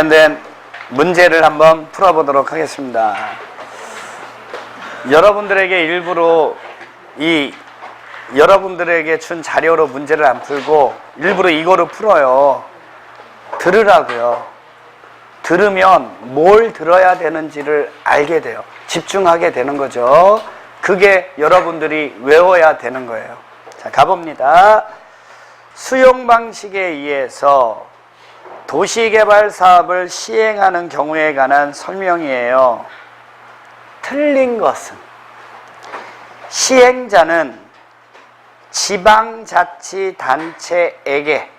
관련된 문제를 한번 풀어보도록 하겠습니다. 여러분들에게 일부러 여러분들에게 준 자료로 문제를 안 풀고 일부러 이거로 풀어요. 들으라고요. 들으면 뭘 들어야 되는지를 알게 돼요. 집중하게 되는 거죠. 그게 여러분들이 외워야 되는 거예요. 자, 가봅니다. 수용 방식에 의해서 도시개발 사업을 시행하는 경우에 관한 설명이에요. 틀린 것은 시행자는 지방자치단체에게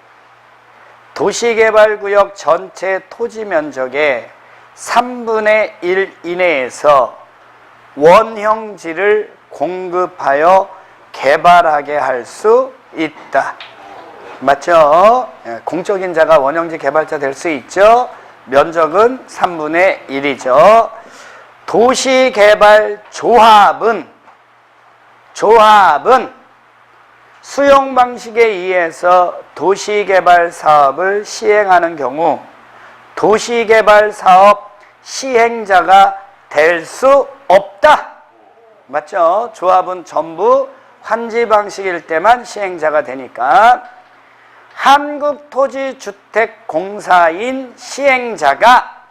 도시개발구역 전체 토지 면적의 3분의 1 이내에서 원형지를 공급하여 개발하게 할 수 있다. 맞죠? 공적인 자가 원형지 개발자 될 수 있죠. 면적은 3분의 1이죠. 도시개발조합은 수용 방식에 의해서 도시개발 사업을 시행하는 경우 도시개발 사업 시행자가 될 수 없다. 맞죠? 조합은 전부 환지 방식일 때만 시행자가 되니까 한국토지주택공사인 시행자가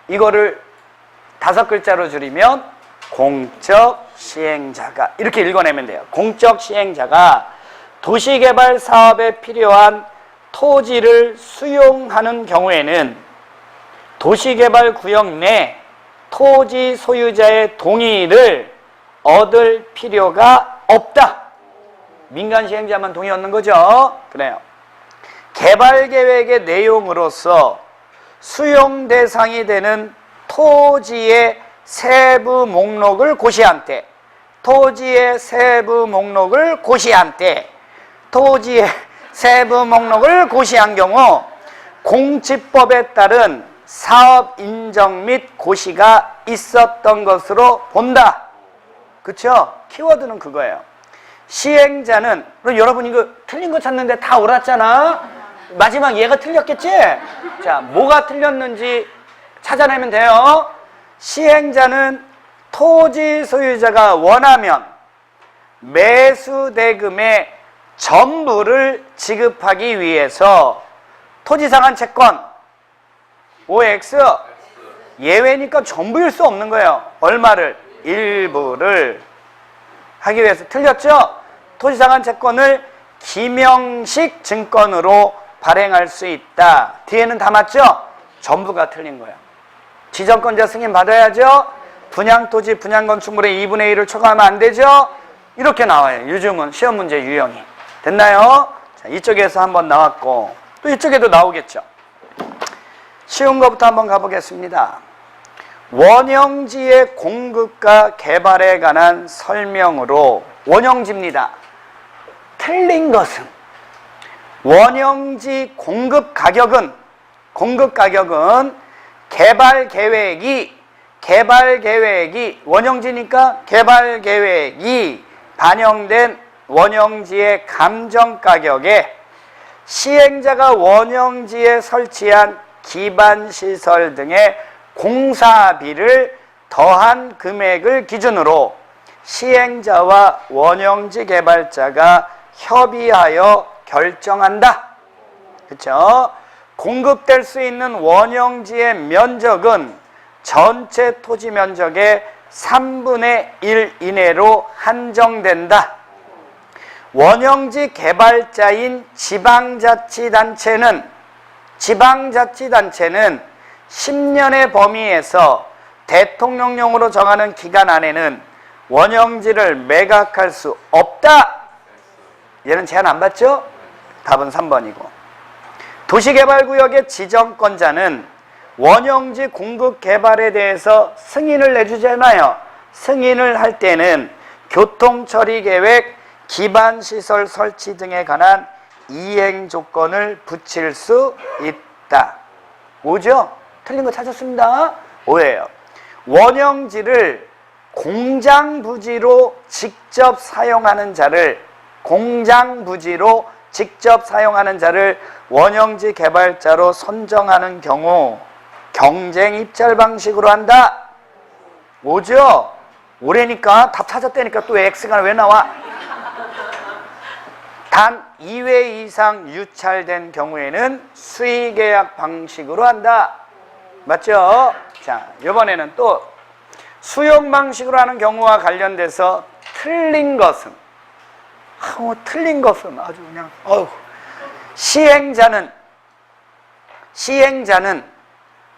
이거를 5글자로 줄이면 공적 시행자가 이렇게 읽어내면 돼요. 공적 시행자가 도시개발 사업에 필요한 토지를 수용하는 경우에는 도시개발 구역 내 토지 소유자의 동의를 얻을 필요가 없다. 민간 시행자만 동의 얻는 거죠. 그래요. 개발계획의 내용으로서 수용 대상이 되는 토지의 세부 목록을 고시한 때 토지의 세부 목록을 고시한 경우 공지법에 따른 사업 인정 및 고시가 있었던 것으로 본다. 그쵸? 키워드는 그거예요. 시행자는, 그럼 여러분 이거 틀린 거 찾는데 다 옳았잖아? 마지막 얘가 틀렸겠지? 자, 뭐가 틀렸는지 찾아내면 돼요. 시행자는 토지 소유자가 원하면 매수대금의 전부를 지급하기 위해서 토지상한 채권 OX 예외니까 전부일 수 없는 거예요. 얼마를? 일부를 하기 위해서. 틀렸죠? 토지상한 채권을 기명식 증권으로 발행할 수 있다. 뒤에는 다 맞죠? 전부가 틀린 거예요. 지정권자 승인 받아야죠. 분양토지 분양건축물의 2분의 1을 초과하면 안 되죠. 이렇게 나와요. 요즘은 시험 문제 유형이. 됐나요? 자, 이쪽에서 한번 나왔고 또 이쪽에도 나오겠죠. 쉬운 것부터 한번 가보겠습니다. 원형지의 공급과 개발에 관한 설명으로 원형지입니다. 틀린 것은 원형지 공급 가격은 개발 계획이 원형지니까 개발 계획이 반영된 원형지의 감정 가격에 시행자가 원형지에 설치한 기반시설 등의 공사비를 더한 금액을 기준으로 시행자와 원형지 개발자가 협의하여 결정한다. 그렇죠? 공급될 수 있는 원형지의 면적은 전체 토지 면적의 3분의 1 이내로 한정된다. 원형지 개발자인 지방자치단체는 10년의 범위에서 대통령령으로 정하는 기간 안에는 원형지를 매각할 수 없다. 얘는 제한 안 받죠? 답은 3번이고. 도시개발구역의 지정권자는 원형지 공급 개발에 대해서 승인을 내주잖아요. 승인을 할 때는 교통처리계획, 기반시설 설치 등에 관한 이행조건을 붙일 수 있다. 5죠? 틀린 거 찾았습니다. 5예요. 원형지를 공장부지로 직접 사용하는 자를 공장부지로 직접 사용하는 자를 원형지 개발자로 선정하는 경우 경쟁 입찰 방식으로 한다. 오죠? 오래니까 답 찾았다니까 또 X가 왜 나와? 단 2회 이상 유찰된 경우에는 수의계약 방식으로 한다. 맞죠? 자, 이번에는 또 수용 방식으로 하는 경우와 관련돼서 틀린 것은 틀린 것은 아주 그냥 시행자는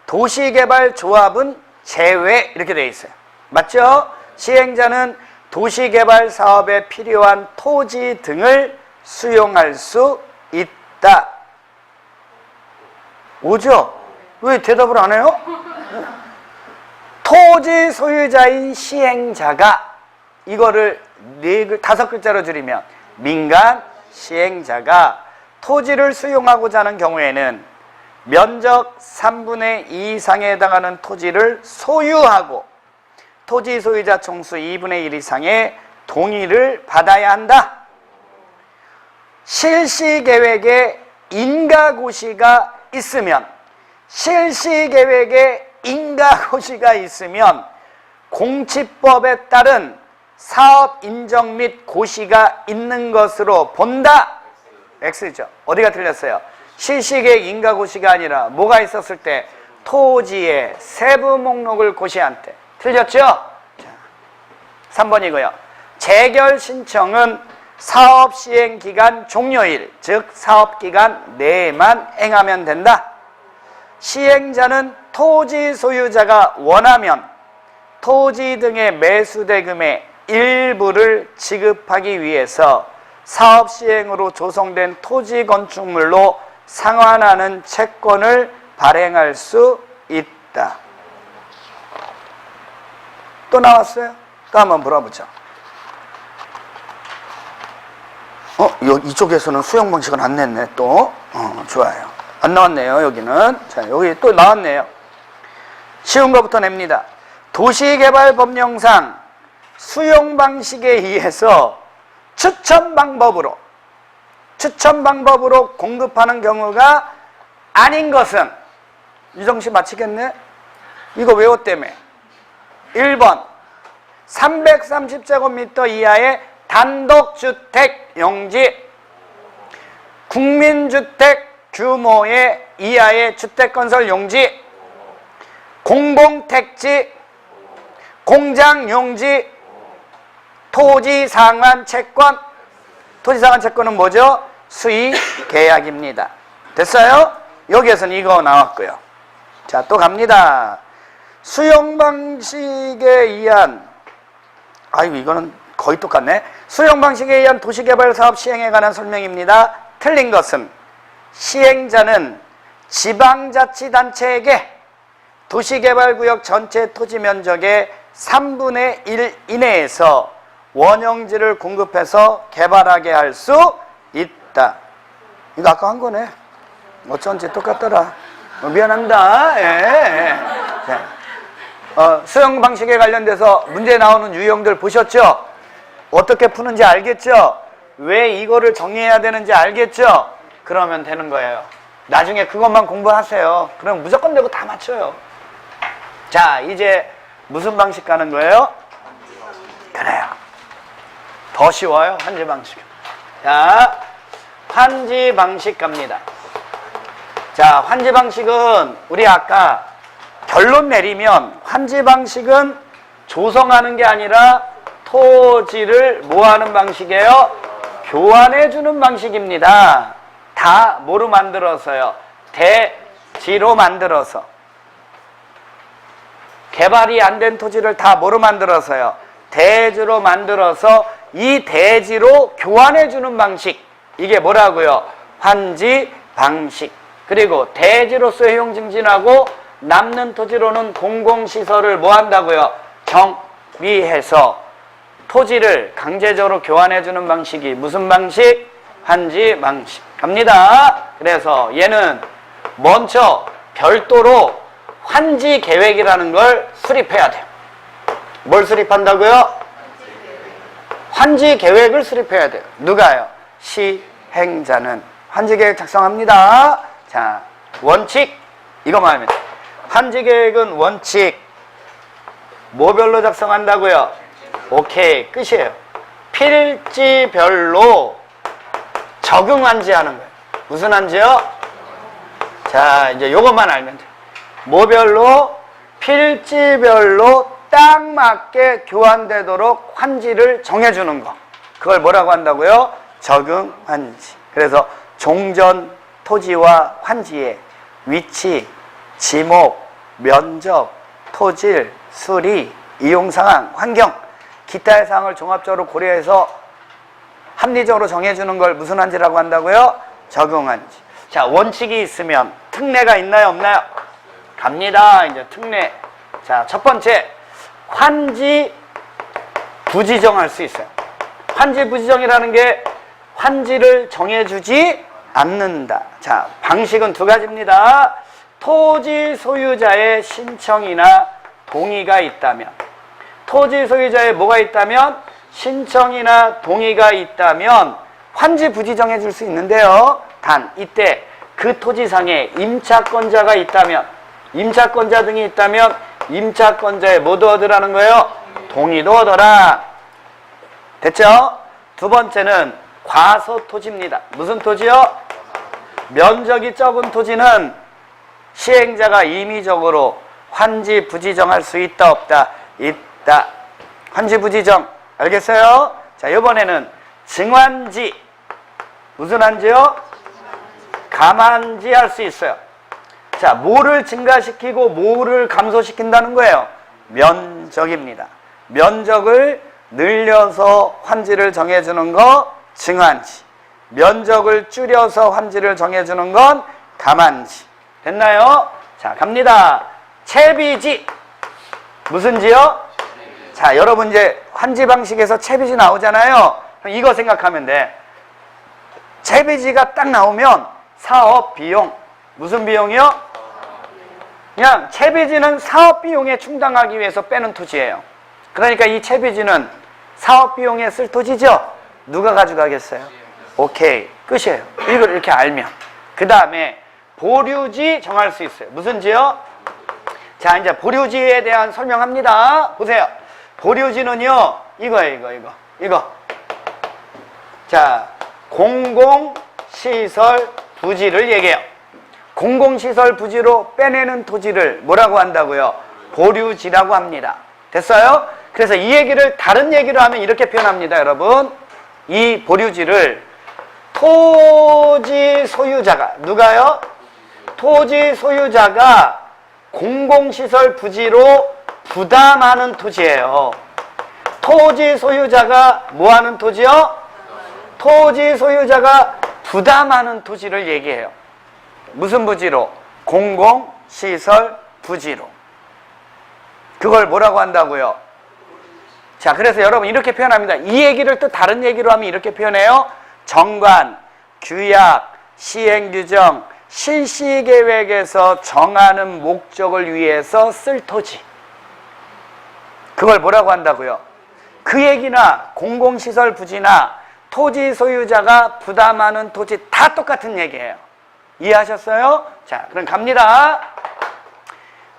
도시개발조합은 제외 이렇게 되어 있어요. 맞죠? 시행자는 도시개발 사업에 필요한 토지 등을 수용할 수 있다. 오죠? 왜 대답을 안 해요? 토지 소유자인 시행자가 이거를 5글자로 줄이면 민간 시행자가 토지를 수용하고자 하는 경우에는 면적 3분의 2 이상에 해당하는 토지를 소유하고 토지 소유자 총수 2분의 1 이상의 동의를 받아야 한다. 실시계획에 인가고시가 있으면 공치법에 따른 사업 인정 및 고시가 있는 것으로 본다. X죠. 어디가 틀렸어요? 실시계획 인가고시가 아니라 뭐가 있었을 때? 토지의 세부 목록을 고시한 때. 틀렸죠? 자, 3번이고요. 재결 신청은 사업 시행 기간 종료일, 즉 사업 기간 내에만 행하면 된다. 시행자는 토지 소유자가 원하면 토지 등의 매수 대금의 일부를 지급하기 위해서 사업 시행으로 조성된 토지 건축물로 상환하는 채권을 발행할 수 있다. 또 나왔어요? 또 한번 물어보죠. 이쪽에서는 수용 방식은 안 냈네, 또. 좋아요. 안 나왔네요, 여기는. 자, 여기 또 나왔네요. 쉬운 것부터 냅니다. 도시개발법령상 수용 방식에 의해서 추천 방법으로 공급하는 경우가 아닌 것은 유정씨 맞히겠네? 이거 외웠다며. 1번 330제곱미터 이하의 단독주택 용지, 국민주택 규모의 이하의 주택건설 용지, 공공택지, 공장용지, 토지상환 채권. 토지상환 채권은 뭐죠? 수의계약입니다. 됐어요? 여기에서는 이거 나왔고요. 자, 또 갑니다. 수용방식에 의한 이거는 거의 똑같네. 수용방식에 의한 도시개발사업 시행에 관한 설명입니다. 틀린 것은 시행자는 지방자치단체에게 도시개발구역 전체 토지 면적의 3분의 1 이내에서 원형지를 공급해서 개발하게 할 수 있다. 이거 아까 한 거네. 어쩐지 똑같더라. 미안합니다. 예. 수용 방식에 관련돼서 문제 나오는 유형들 보셨죠? 어떻게 푸는지 알겠죠? 왜 이거를 정리해야 되는지 알겠죠? 그러면 되는 거예요. 나중에 그것만 공부하세요. 그럼 무조건 되고 다 맞춰요. 자, 이제 무슨 방식 가는 거예요? 그래요. 더 쉬워요. 환지 방식. 자, 환지 방식 갑니다. 자, 환지 방식은 우리 아까 결론 내리면 환지 방식은 조성하는 게 아니라 토지를 뭐 하는 방식이에요? 교환해 주는 방식입니다. 다 뭐로 만들어서요? 대지로 만들어서. 개발이 안 된 토지를 다 뭐로 만들어서요? 대지로 만들어서 이 대지로 교환해 주는 방식. 이게 뭐라고요? 환지 방식. 그리고 대지로서 효용 증진하고 남는 토지로는 공공시설을 뭐 한다고요? 정비해서 토지를 강제적으로 교환해 주는 방식이 무슨 방식? 환지 방식. 갑니다. 그래서 얘는 먼저 별도로 환지 계획이라는 걸 수립해야 돼요. 뭘 수립한다고요? 환지 계획을 수립해야 돼요. 누가요? 시행자는 환지계획 작성합니다. 자, 원칙 이거만 하면 돼요. 환지계획은 원칙 뭐별로 작성한다고요? 오케이, 끝이에요. 필지별로 적응한지 하는 거예요. 무슨 한지요? 자, 이제 요것만 알면 돼요. 뭐별로? 필지별로 딱 맞게 교환되도록 환지를 정해주는 거. 그걸 뭐라고 한다고요? 적응환지. 그래서 종전 토지와 환지의 위치, 지목, 면적, 토질, 수리, 이용상황, 환경, 기타의 사항을 종합적으로 고려해서 합리적으로 정해주는 걸 무슨 환지라고 한다고요? 적응환지. 자, 원칙이 있으면 특례가 있나요, 없나요? 갑니다. 이제 특례. 자, 첫 번째, 환지 부지정할 수 있어요. 환지 부지정이라는 게 환지를 정해주지 않는다. 자, 방식은 두 가지입니다. 토지 소유자의 신청이나 동의가 있다면, 토지 소유자의 뭐가 있다면? 신청이나 동의가 있다면 환지 부지정해 줄 수 있는데요. 단 이때 그 토지상에 임차권자가 있다면, 임차권자 등이 있다면 임차권자의 뭐도 얻으라는 거예요? 동의도 얻어라. 됐죠? 두 번째는 과소토지입니다. 무슨 토지요? 면적이 적은 토지는 시행자가 임의적으로 환지 부지정할 수 있다, 없다? 있다. 환지 부지정. 알겠어요? 자, 이번에는 증환지. 무슨 환지요? 감환지 할 수 있어요. 자, 뭐를 증가시키고 뭐를 감소시킨다는 거예요? 면적입니다. 면적을 늘려서 환지를 정해주는 거 증환지. 면적을 줄여서 환지를 정해주는 건 감환지. 됐나요? 자, 갑니다. 채비지. 무슨 지요? 자, 여러분 이제 환지 방식에서 채비지 나오잖아요. 그럼 이거 생각하면 돼. 채비지가 딱 나오면 사업 비용. 무슨 비용이요? 그냥 채비지는 사업 비용에 충당하기 위해서 빼는 토지예요. 그러니까 이 채비지는 사업 비용에 쓸 토지죠? 누가 가져가겠어요? 오케이, 끝이에요. 이걸 이렇게 알면. 그 다음에 보류지 정할 수 있어요. 무슨 지요? 자, 이제 보류지에 대한 설명합니다. 보세요. 보류지는요, 이거예요, 이거. 자, 공공시설 부지를 얘기해요. 공공시설 부지로 빼내는 토지를 뭐라고 한다고요? 보류지라고 합니다. 됐어요? 그래서 이 얘기를 다른 얘기로 하면 이렇게 표현합니다, 여러분. 이 보류지를 토지 소유자가, 누가요? 토지 소유자가 공공시설 부지로 부담하는 토지예요. 토지 소유자가 뭐하는 토지요? 토지 소유자가 부담하는 토지를 얘기해요. 무슨 부지로? 공공시설 부지로. 그걸 뭐라고 한다고요? 자, 그래서 여러분 이렇게 표현합니다. 이 얘기를 또 다른 얘기로 하면 이렇게 표현해요. 정관, 규약, 시행규정, 실시계획에서 정하는 목적을 위해서 쓸 토지. 그걸 뭐라고 한다고요? 그 얘기나 공공시설 부지나 토지 소유자가 부담하는 토지 다 똑같은 얘기예요. 이해하셨어요? 자, 그럼 갑니다.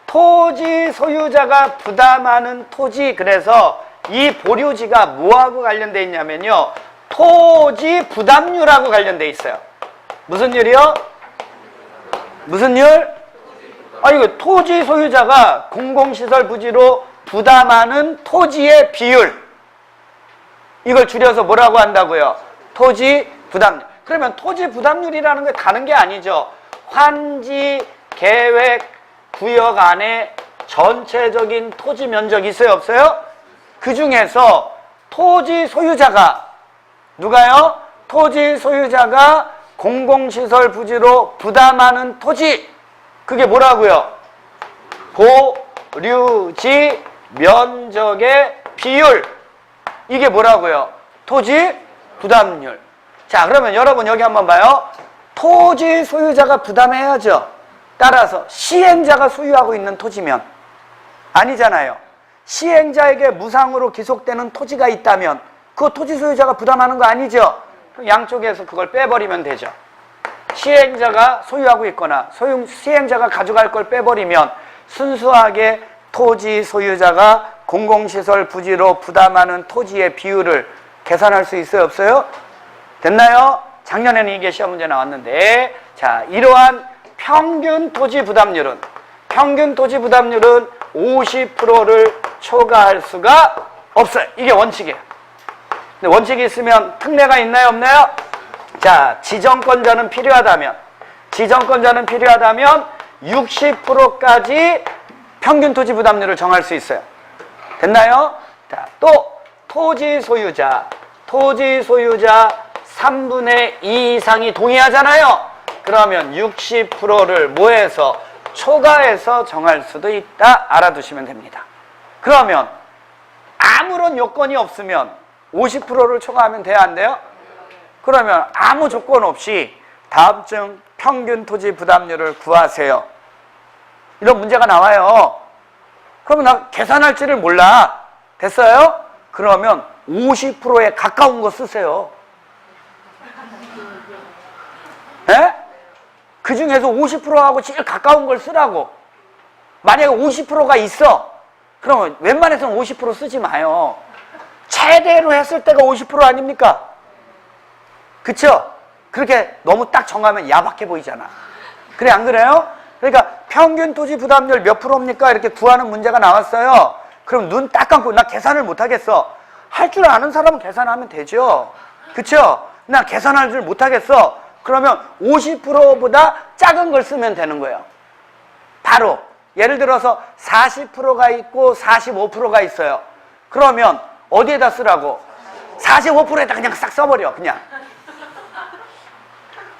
토지 소유자가 부담하는 토지. 그래서 이 보류지가 뭐하고 관련되어 있냐면요, 토지 부담률하고 관련되어 있어요. 무슨 율이요? 무슨 율? 아, 이거 토지 소유자가 공공시설 부지로 부담하는 토지의 비율. 이걸 줄여서 뭐라고 한다고요? 토지 부담률. 그러면 토지 부담률이라는 게 다른 게 아니죠. 환지 계획 구역 안에 전체적인 토지 면적이 있어요, 없어요? 그 중에서 토지 소유자가, 누가요? 토지 소유자가 공공시설 부지로 부담하는 토지. 그게 뭐라고요? 보류지 면적의 비율. 이게 뭐라고요? 토지 부담률. 자, 그러면 여러분 여기 한번 봐요. 토지 소유자가 부담해야죠. 따라서 시행자가 소유하고 있는 토지면 아니잖아요. 시행자에게 무상으로 기속되는 토지가 있다면 그 토지 소유자가 부담하는 거 아니죠? 양쪽에서 그걸 빼버리면 되죠. 시행자가 소유하고 있거나 시행자가 가져갈 걸 빼버리면 순수하게 토지 소유자가 공공시설 부지로 부담하는 토지의 비율을 계산할 수 있어요? 없어요? 됐나요? 작년에는 이게 시험 문제 나왔는데, 자, 이러한 평균 토지 부담률은 50%를 초과할 수가 없어요. 이게 원칙이에요. 근데 원칙이 있으면 특례가 있나요? 없나요? 자, 지정권자는 필요하다면 60%까지 평균 토지 부담률을 정할 수 있어요. 됐나요? 자, 또 토지 소유자 3분의 2 이상이 동의하잖아요. 그러면 60%를 뭐해서 초과해서 정할 수도 있다. 알아두시면 됩니다. 그러면 아무런 요건이 없으면 50%를 초과하면 돼야 안 돼요? 그러면 아무 조건 없이 다음 중 평균 토지 부담률을 구하세요. 이런 문제가 나와요. 그러면 나 계산할 줄을 몰라. 됐어요? 그러면 50%에 가까운 거 쓰세요. 예? 그 중에서 50%하고 제일 가까운 걸 쓰라고. 만약에 50%가 있어. 그러면 웬만해서는 50% 쓰지 마요. 최대로 했을 때가 50% 아닙니까? 그쵸? 그렇게 너무 딱 정하면 야박해 보이잖아. 그래, 안 그래요? 그러니까 평균 토지 부담률 몇 프로입니까? 이렇게 구하는 문제가 나왔어요. 그럼 눈 딱 감고 나 계산을 못하겠어. 할 줄 아는 사람은 계산하면 되죠. 그쵸? 나 계산할 줄 못하겠어. 그러면 50%보다 작은 걸 쓰면 되는 거예요. 바로 예를 들어서 40%가 있고 45%가 있어요. 그러면 어디에다 쓰라고? 45%에다 그냥 싹 써버려. 그냥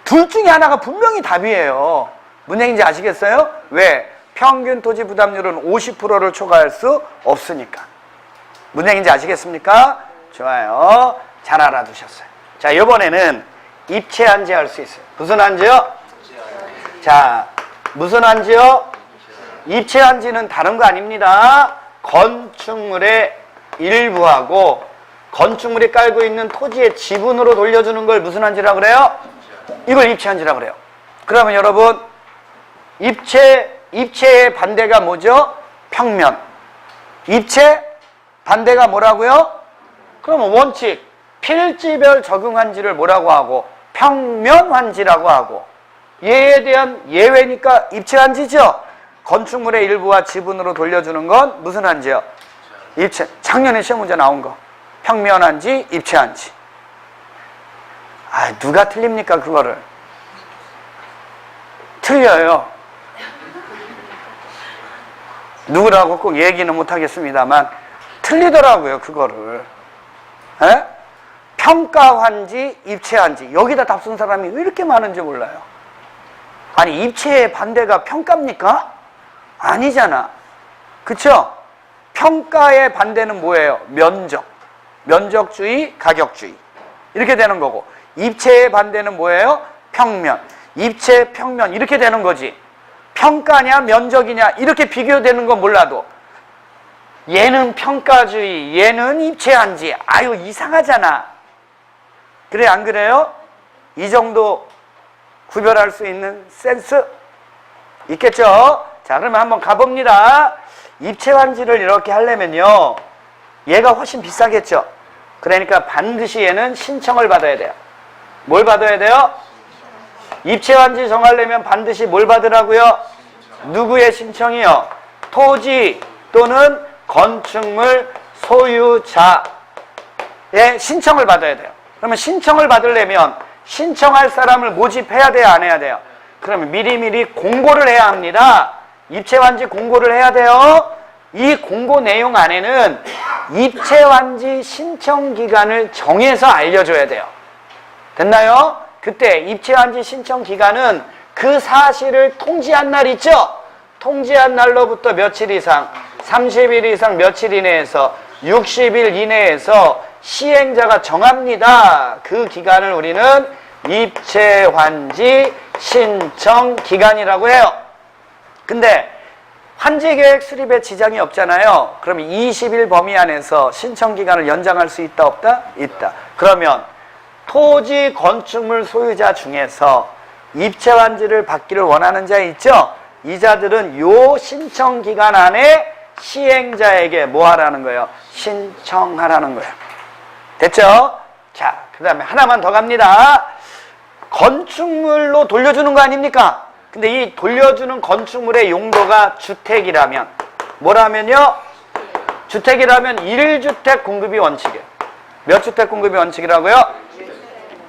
둘 중에 하나가 분명히 답이에요. 무슨 얘기인지 아시겠어요? 왜? 평균 토지 부담률은 50%를 초과할 수 없으니까. 무슨 얘기인지 아시겠습니까? 좋아요. 잘 알아두셨어요. 자, 이번에는 입체 한지 할 수 있어요. 무슨 한지요? 자, 무슨 한지요? 입체 한지는 다른 거 아닙니다. 건축물의 일부하고 건축물이 깔고 있는 토지의 지분으로 돌려주는 걸 무슨 한지라고 그래요? 이걸 입체 한지라고 그래요. 그러면 여러분, 입체의 반대가 뭐죠? 평면. 입체 반대가 뭐라고요? 그러면 원칙, 필지별 적용한지를 뭐라고 하고? 평면한지라고 하고. 얘에 대한 예외니까 입체한지죠? 건축물의 일부와 지분으로 돌려주는 건 무슨 한지요? 입체. 작년에 시험 문제 나온 거. 평면한지, 입체한지. 아, 누가 틀립니까, 그거를? 틀려요. 누구라고 꼭 얘기는 못하겠습니다만 틀리더라고요, 그거를. 에? 평가한지, 입체한지. 여기다 답 쓴 사람이 왜 이렇게 많은지 몰라요. 아니, 입체의 반대가 평가입니까? 아니잖아. 그쵸? 평가의 반대는 뭐예요? 면적. 면적주의, 가격주의. 이렇게 되는 거고. 입체의 반대는 뭐예요? 평면. 입체, 평면. 이렇게 되는 거지. 평가냐, 면적이냐, 이렇게 비교되는 건 몰라도 얘는 평가주의, 얘는 입체한지. 아유, 이상하잖아. 그래, 안 그래요? 이 정도 구별할 수 있는 센스 있겠죠? 자, 그러면 한번 가봅니다. 입체한지를 이렇게 하려면요, 얘가 훨씬 비싸겠죠? 그러니까 반드시 얘는 신청을 받아야 돼요. 뭘 받아야 돼요? 입체한지 정하려면 반드시 뭘 받으라고요? 누구의 신청이요? 토지 또는 건축물 소유자의 신청을 받아야 돼요. 그러면 신청을 받으려면 신청할 사람을 모집해야 돼요? 안 해야 돼요? 그러면 미리미리 공고를 해야 합니다. 입체완지 공고를 해야 돼요. 이 공고 내용 안에는 입체완지 신청 기간을 정해서 알려줘야 돼요. 됐나요? 그때 입체완지 신청 기간은 그 사실을 통지한 날 있죠? 통지한 날로부터 며칠 이상, 30일 이상 며칠 이내에서 60일 이내에서 시행자가 정합니다. 그 기간을 우리는 입체환지 신청 기간이라고 해요. 근데 환지계획 수립에 지장이 없잖아요. 그러면 20일 범위 안에서 신청 기간을 연장할 수 있다 없다? 있다. 그러면 토지 건축물 소유자 중에서 입체 환지를 받기를 원하는 자 있죠? 이 자들은 요 신청 기간 안에 시행자에게 뭐 하라는 거예요? 신청하라는 거예요. 됐죠? 자, 그 다음에 하나만 더 갑니다. 건축물로 돌려주는 거 아닙니까? 근데 이 돌려주는 건축물의 용도가 주택이라면 뭐라면요? 주택이라면 1주택 공급이 원칙이에요. 몇 주택 공급이 원칙이라고요?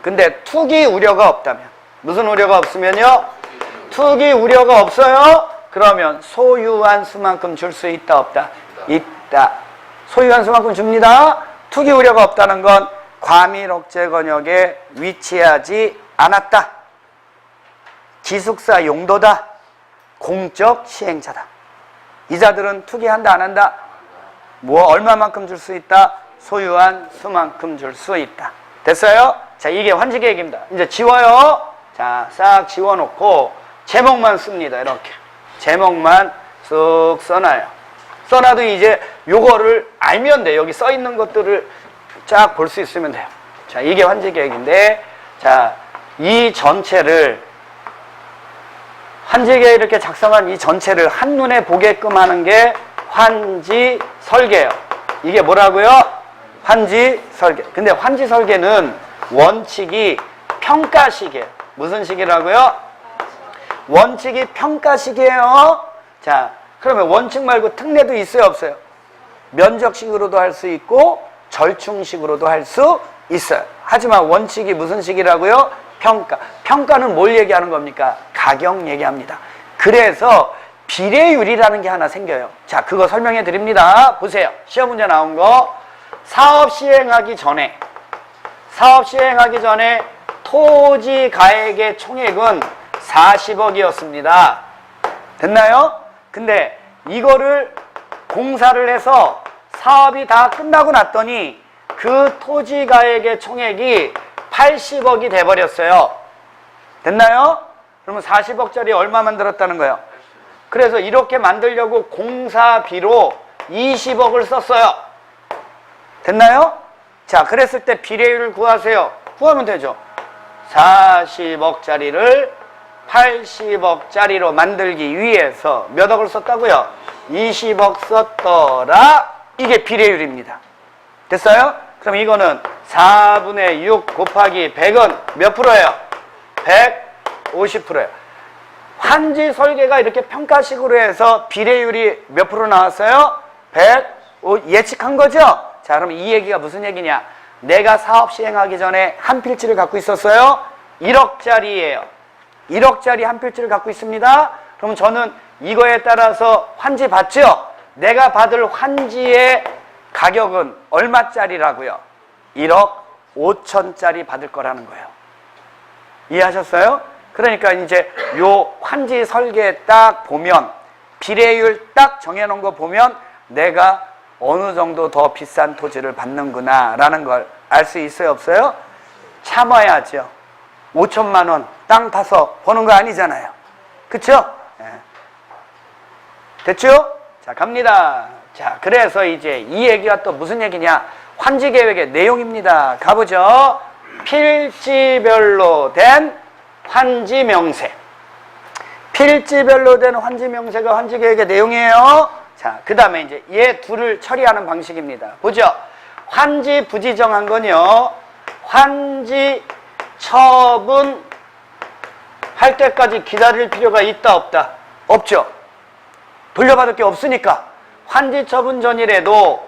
근데 투기 우려가 없다면, 무슨 우려가 없으면요? 투기 우려가 없어요? 그러면 소유한 수만큼 줄 수 있다 없다? 있다. 소유한 수만큼 줍니다. 투기 우려가 없다는 건 과밀 억제 권역에 위치하지 않았다. 기숙사 용도다. 공적 시행자다. 이 자들은 투기한다 안 한다? 뭐 얼마만큼 줄 수 있다? 소유한 수만큼 줄 수 있다. 됐어요? 자, 이게 환지계획입니다. 이제 지워요. 자, 싹 지워놓고 제목만 씁니다. 이렇게 제목만 쓱 써놔요. 써놔도 이제 요거를 알면 돼요. 여기 써있는 것들을 쫙 볼 수 있으면 돼요. 자, 이게 환지계획인데, 자, 이 전체를 환지계획 이렇게 작성한 이 전체를 한눈에 보게끔 하는 게 환지 설계예요. 이게 뭐라고요? 환지 설계. 근데 환지 설계는 원칙이 평가식이에요. 무슨 식이라고요? 원칙이 평가식이에요. 자, 그러면 원칙 말고 특례도 있어요, 없어요? 면적식으로도 할 수 있고 절충식으로도 할 수 있어요. 하지만 원칙이 무슨 식이라고요? 평가. 평가는 뭘 얘기하는 겁니까? 가격 얘기합니다. 그래서 비례율이라는 게 하나 생겨요. 자, 그거 설명해 드립니다. 보세요. 시험 문제 나온 거. 사업 시행하기 전에 토지 가액의 총액은 40억이었습니다. 됐나요? 근데 이거를 공사를 해서 사업이 다 끝나고 났더니 그 토지 가액의 총액이 80억이 돼버렸어요. 됐나요? 그러면 40억짜리 얼마 만들었다는 거예요? 그래서 이렇게 만들려고 공사비로 20억을 썼어요. 됐나요? 자, 그랬을 때 비례율을 구하세요. 구하면 되죠. 40억짜리를 80억짜리로 만들기 위해서 몇 억을 썼다고요? 20억 썼더라. 이게 비례율입니다. 됐어요? 그럼 이거는 4분의 6 곱하기 100은 몇 프로예요? 150%예요. 환지 설계가 이렇게 평가식으로 해서 비례율이 몇 프로 나왔어요? 105 예측한 거죠? 자, 그럼 이 얘기가 무슨 얘기냐? 내가 사업 시행하기 전에 한 필지를 갖고 있었어요. 1억짜리예요. 1억짜리 한 필지를 갖고 있습니다. 그럼 저는 이거에 따라서 환지 받죠? 내가 받을 환지의 가격은 얼마짜리라고요? 1억 5천짜리 받을 거라는 거예요. 이해하셨어요? 그러니까 이제 요 환지 설계 딱 보면 비례율 딱 정해놓은 거 보면 내가 어느 정도 더 비싼 토지를 받는구나 라는 걸 알 수 있어요, 없어요? 참아야죠. 5천만 원 땅 파서 버는 거 아니잖아요. 그쵸? 네. 됐죠? 자, 갑니다. 자, 그래서 이제 이 얘기가 또 무슨 얘기냐? 환지 계획의 내용입니다. 가보죠. 필지별로 된 환지 명세. 필지별로 된 환지 명세가 환지 계획의 내용이에요. 자, 그 다음에 이제 얘 둘을 처리하는 방식입니다. 보죠. 환지 부지정한 건요, 환지 처분 할 때까지 기다릴 필요가 있다 없다? 없죠. 돌려받을 게 없으니까 환지 처분 전이라도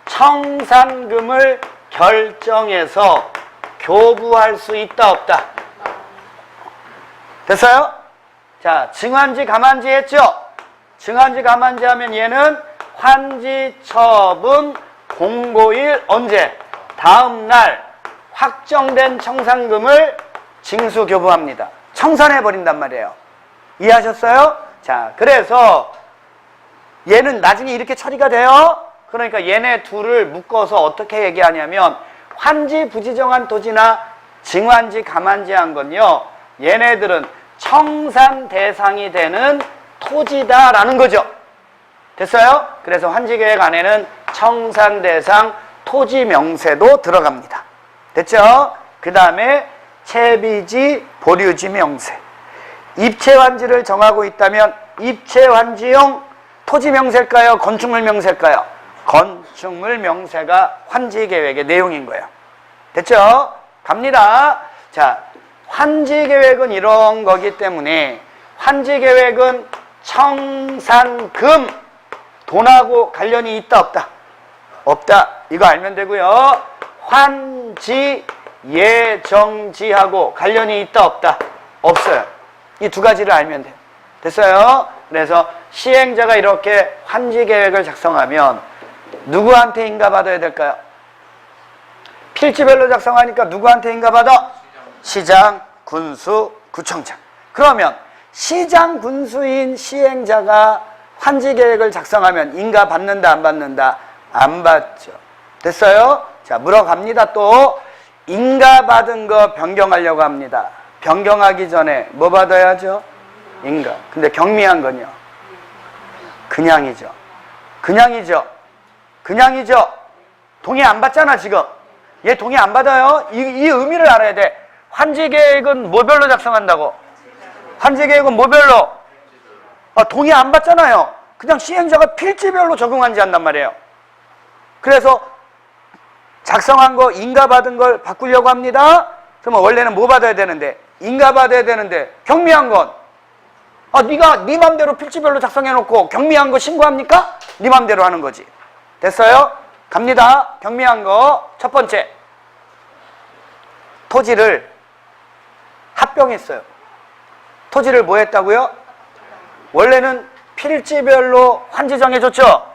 청산금을 결정해서 교부할 수 있다 없다? 됐어요? 자, 증환지 감환지 했죠? 증환지 감환지 하면 얘는 환지 처분 공고일 언제? 다음 날 확정된 청산금을 징수 교부합니다. 청산해 버린단 말이에요. 이해하셨어요? 자, 그래서 얘는 나중에 이렇게 처리가 돼요. 그러니까 얘네 둘을 묶어서 어떻게 얘기하냐면 환지 부지정한 토지나 증환지 감환지 한 건요, 얘네들은 청산 대상이 되는 토지다라는 거죠. 됐어요? 그래서 환지계획 안에는 청산 대상 토지 명세도 들어갑니다. 됐죠? 그 다음에 채비지, 보류지 명세. 입체 환지를 정하고 있다면 입체 환지용 토지 명세일까요? 건축물 명세일까요? 건축물 명세가 환지 계획의 내용인 거예요. 됐죠? 갑니다. 자, 환지 계획은 이런 거기 때문에 환지 계획은 청산금 돈하고 관련이 있다 없다? 없다. 이거 알면 되고요. 환지 예정지하고 관련이 있다 없다? 없어요. 이 두 가지를 알면 돼요. 됐어요? 그래서 시행자가 이렇게 환지 계획을 작성하면 누구한테 인가받아야 될까요? 필지별로 작성하니까 누구한테 인가받아? 시장, 군수, 구청장. 그러면 시장, 군수인 시행자가 환지 계획을 작성하면 인가받는다 안 받는다? 안 받죠. 됐어요? 자, 물어갑니다. 또 인가받은 거 변경하려고 합니다. 변경하기 전에 뭐 받아야죠? 인가. 근데 경미한 건요? 그냥이죠. 그냥이죠. 그냥이죠. 동의 안 받잖아 지금. 얘 동의 안 받아요. 이 의미를 알아야 돼. 환지 계획은 뭐별로 작성한다고? 환지 계획은 뭐별로? 동의 안 받잖아요. 그냥 시행자가 필지별로 적용한지 한단 말이에요. 그래서 작성한 거 인가받은 걸 바꾸려고 합니다. 그러면 원래는 뭐 받아야 되는데? 인가받아야 되는데 경미한 건 네가 네 맘대로 필지별로 작성해놓고 경미한 거 신고합니까? 네 맘대로 하는 거지. 됐어요? 갑니다. 경미한 거 첫 번째, 토지를 합병했어요. 토지를 뭐 했다고요? 원래는 필지별로 환지 정해줬죠?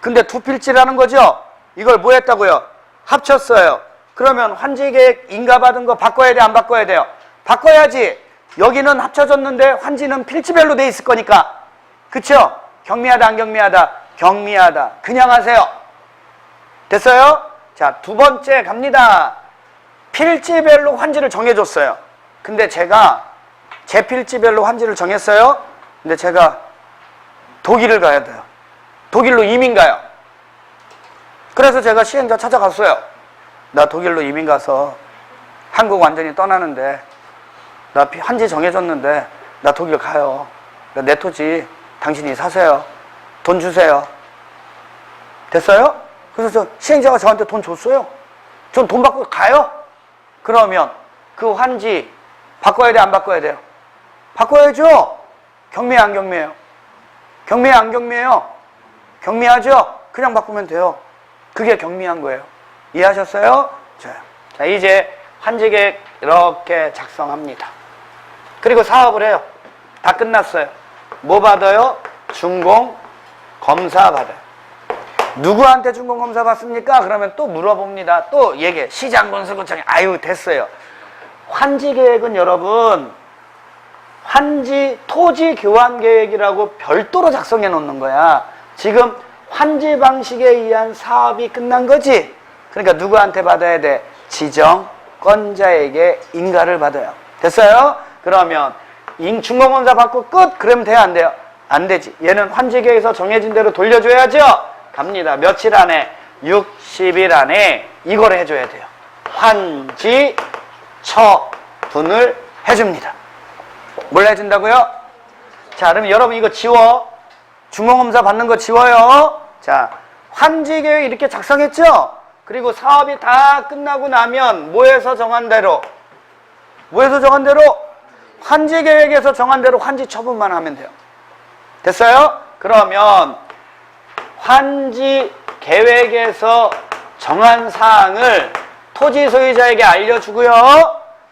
근데 두 필지라는 거죠? 이걸 뭐 했다고요? 합쳤어요. 그러면 환지계획 인가받은 거 바꿔야 돼, 안 바꿔야 돼요? 바꿔야지. 여기는 합쳐졌는데 환지는 필지별로 돼 있을 거니까. 그쵸? 경미하다, 안 경미하다? 경미하다. 그냥 하세요. 됐어요? 자, 두 번째 갑니다. 필지별로 환지를 정해줬어요. 근데 제가 제 필지별로 환지를 정했어요. 근데 제가 독일을 가야 돼요. 독일로 이민 가요. 그래서 제가 시행자 찾아갔어요. 나 독일로 이민 가서 한국 완전히 떠나는데 나 환지 정해줬는데 나 독일 가요. 내 토지 당신이 사세요. 돈 주세요. 됐어요? 그래서 시행자가 저한테 돈 줬어요. 전 돈 받고 가요. 그러면 그 환지 바꿔야 돼, 안 바꿔야 돼요? 바꿔야죠. 경미해, 안 경미해요? 경미해, 안 경미해요? 경미하죠? 그냥 바꾸면 돼요. 그게 경미한 거예요. 이해하셨어요? 자, 이제 환지계획 이렇게 작성합니다. 그리고 사업을 해요. 다 끝났어요. 뭐 받아요? 준공검사 받아요. 누구한테 준공검사 받습니까? 그러면 또 물어봅니다. 또 얘기해. 시장군수구청에. 아유, 됐어요. 환지계획은 여러분, 환지 토지 교환 계획이라고 별도로 작성해 놓는 거야. 지금 환지 방식에 의한 사업이 끝난 거지. 그러니까 누구한테 받아야 돼? 지정권자에게 인가를 받아요. 됐어요? 그러면 준공검사 받고 끝? 그러면 돼요, 안 돼요? 안 되지. 얘는 환지계획에서 정해진 대로 돌려줘야죠. 갑니다. 며칠 안에? 60일 안에 이걸 해줘야 돼요. 환지 처분을 해줍니다. 뭘 해준다고요? 자, 그럼 여러분 이거 지워. 준공검사 받는 거 지워요. 자, 환지계획 이렇게 작성했죠? 그리고 사업이 다 끝나고 나면 뭐에서 정한 대로? 뭐에서 정한 대로? 환지계획에서 정한 대로 환지 처분만 하면 돼요. 됐어요? 그러면 환지계획에서 정한 사항을 토지 소유자에게 알려주고요.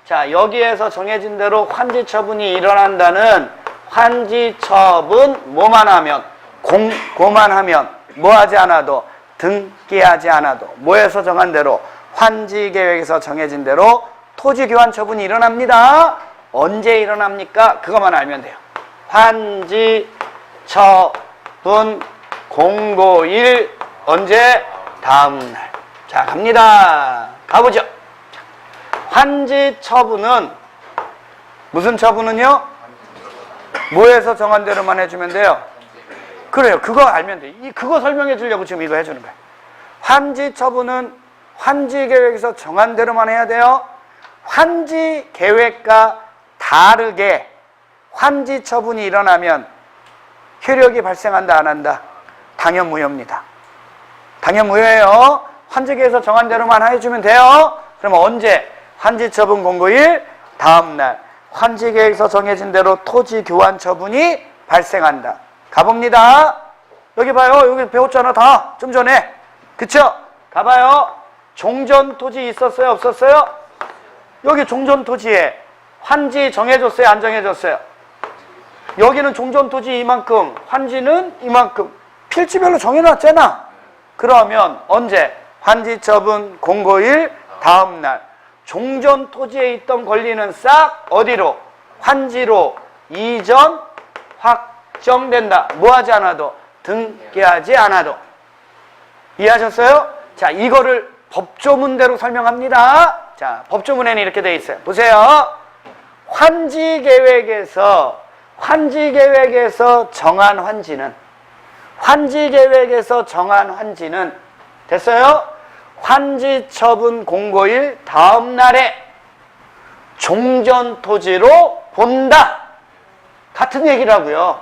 자, 여기에서 정해진 대로 환지 처분이 일어난다는 환지 처분 뭐만 하면? 공고만 하면 뭐 하지 않아도 등기하지 않아도 뭐에서 정한 대로 환지계획에서 정해진 대로 토지 교환 처분이 일어납니다. 언제 일어납니까? 그것만 알면 돼요. 환지 처분 공고일 언제? 다음날. 자, 갑니다. 가보죠. 환지 처분은 무슨 처분은요? 뭐에서 정한 대로만 해주면 돼요? 그래요. 그거 알면 돼. 그거 설명해 주려고 지금 이거 해주는 거예요. 환지 처분은 환지 계획에서 정한 대로만 해야 돼요. 환지 계획과 다르게 환지 처분이 일어나면 효력이 발생한다 안 한다? 당연 무효입니다. 당연 무효예요. 환지 계획에서 정한 대로만 해주면 돼요. 그러면 언제? 환지 처분 공고일 다음날 환지 계획에서 정해진 대로 토지 교환 처분이 발생한다. 가봅니다. 여기 봐요. 여기 배웠잖아 다 좀 전에. 그쵸? 가봐요. 종전 토지 있었어요 없었어요? 여기 종전 토지에 환지 정해줬어요 안 정해줬어요? 여기는 종전 토지 이만큼, 환지는 이만큼 필지별로 정해놨잖아. 그러면 언제? 환지 처분 공고일 다음날 종전 토지에 있던 권리는 싹 어디로? 환지로 이전 확정된다. 뭐 하지 않아도? 등기하지 않아도. 이해하셨어요? 자, 이거를 법조문대로 설명합니다. 자, 법조문에는 이렇게 되어 있어요. 보세요. 환지 계획에서 정한 환지는 됐어요? 환지 처분 공고일 다음 날에 종전 토지로 본다. 같은 얘기라고요.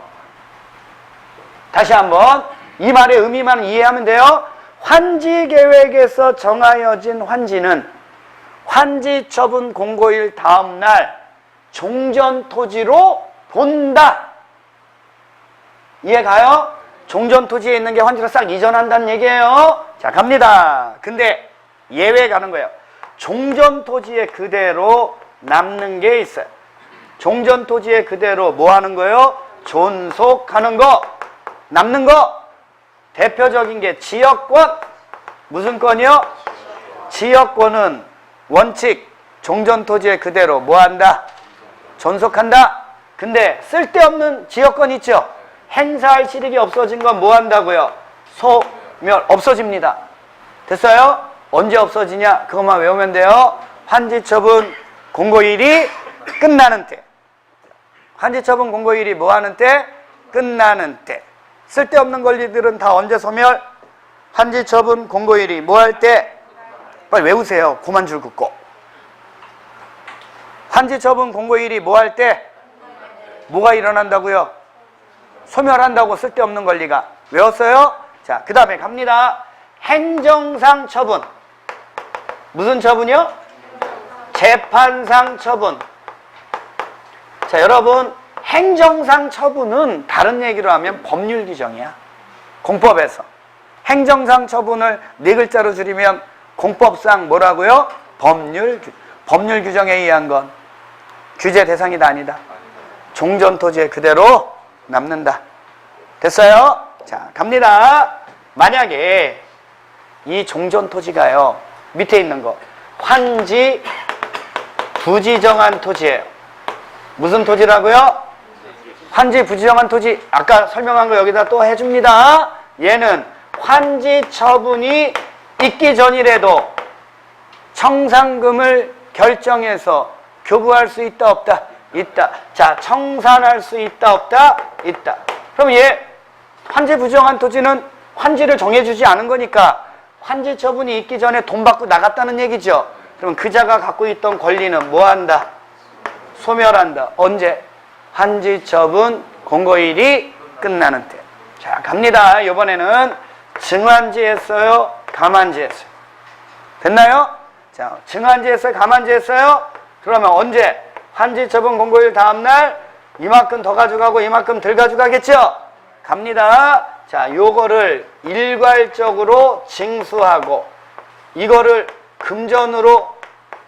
다시 한번 이 말의 의미만 이해하면 돼요. 환지 계획에서 정하여진 환지는 환지 처분 공고일 다음 날 종전 토지로 본다. 이해가요? 종전 토지에 있는 게 환지로 싹 이전한다는 얘기예요. 자, 갑니다. 근데 예외 가는 거예요. 종전 토지에 그대로 남는 게 있어요. 종전 토지에 그대로 뭐 하는 거예요? 존속하는 거, 남는 거. 대표적인 게 지역권. 무슨 권이요? 지역권은 원칙 종전 토지에 그대로 뭐 한다? 존속한다. 근데 쓸데없는 지역권 있죠? 행사할 실익이 없어진 건 뭐 한다고요? 소멸, 없어집니다. 됐어요? 언제 없어지냐? 그것만 외우면 돼요. 환지처분 공고일이 끝나는 때. 환지처분 공고일이 뭐 하는 때? 끝나는 때. 쓸데없는 권리들은 다 언제 소멸? 환지처분 공고일이 뭐 할 때? 빨리 외우세요. 고만 줄 긋고. 환지처분 공고일이 뭐 할 때? 뭐가 일어난다고요? 소멸한다고. 쓸데없는 권리가. 외웠어요? 자, 그 다음에 갑니다. 행정상 처분. 무슨 처분이요? 재판상 처분. 자, 여러분, 행정상 처분은 다른 얘기로 하면 법률 규정이야. 공법에서. 행정상 처분을 네 글자로 줄이면 공법상 뭐라고요? 법률 규정에 의한 건 규제 대상이 아니다. 종전 토지에 그대로 남는다. 됐어요? 자, 갑니다. 만약에 이 종전 토지가요, 밑에 있는 거 환지 부지정한 토지예요. 무슨 토지라고요? 환지 부지정한 토지. 아까 설명한 거 여기다 또 해줍니다. 얘는 환지 처분이 있기 전이라도 청산금을 결정해서 교부할 수 있다 없다? 있다. 자, 청산할 수 있다 없다? 있다. 그럼 얘 환지 부지정한 토지는 환지를 정해주지 않은 거니까 환지 처분이 있기 전에 돈 받고 나갔다는 얘기죠. 그럼 그자가 갖고 있던 권리는 뭐 한다? 소멸한다. 언제? 환지 처분 공고일이 끝나는 때. 자, 갑니다. 이번에는 증환지 했어요? 감환지 했어요? 됐나요? 자, 증환지 했어요? 감환지 했어요? 그러면 언제? 환지 처분 공고일 다음날 이만큼 더 가져가고 이만큼 덜 가져가겠죠? 갑니다. 자, 요거를 일괄적으로 징수하고 이거를 금전으로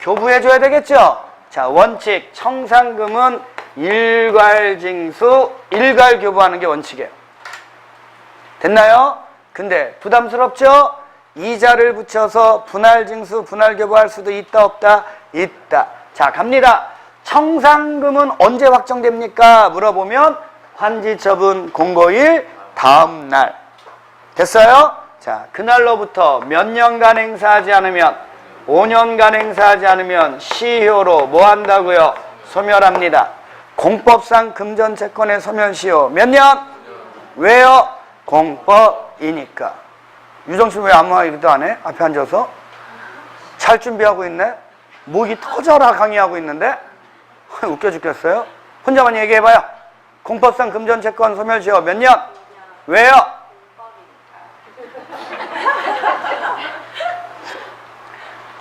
교부해줘야 되겠죠? 자, 원칙 청산금은 일괄징수, 일괄교부하는 게 원칙이에요. 됐나요? 근데 부담스럽죠? 이자를 붙여서 분할징수, 분할교부할 수도 있다 없다? 있다. 자, 갑니다. 청산금은 언제 확정됩니까? 물어보면 환지처분 공고일 다음 날. 됐어요? 자, 그날로부터 몇 년간 행사하지 않으면 5년간 행사하지 않으면 시효로 뭐 한다고요? 소멸합니다. 공법상 금전채권의 소멸시효 몇 년? 왜요? 공법이니까. 유정씨 왜 아무 말도 안 해? 앞에 앉아서. 잘 준비하고 있네. 목이 터져라 강의하고 있는데. 웃겨 죽겠어요. 혼자만 얘기해봐요. 공법상 금전채권 소멸시효 몇 년? 왜요?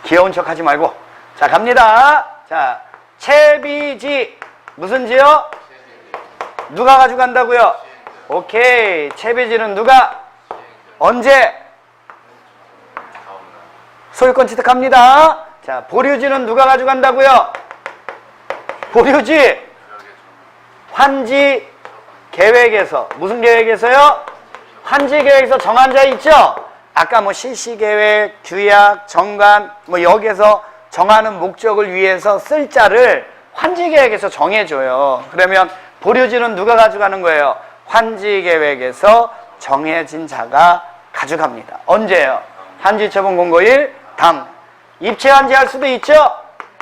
귀여운 척 하지 말고. 자, 갑니다. 자, 채비지. 무슨 지요? 누가 가져간다고요? 오케이. 채비지는 누가? 언제? 소유권 취득합니다. 자, 보류지는 누가 가져간다고요? 보류지. 환지 계획에서. 무슨 계획에서요? 환지 계획에서 정한 자 있죠? 아까 뭐 실시계획, 규약, 정관, 뭐 여기에서 정하는 목적을 위해서 쓸 자를 환지계획에서 정해줘요. 그러면 보류지는 누가 가져가는 거예요? 환지계획에서 정해진 자가 가져갑니다. 언제요? 환지처분 공고일 다음. 입체환지 할 수도 있죠?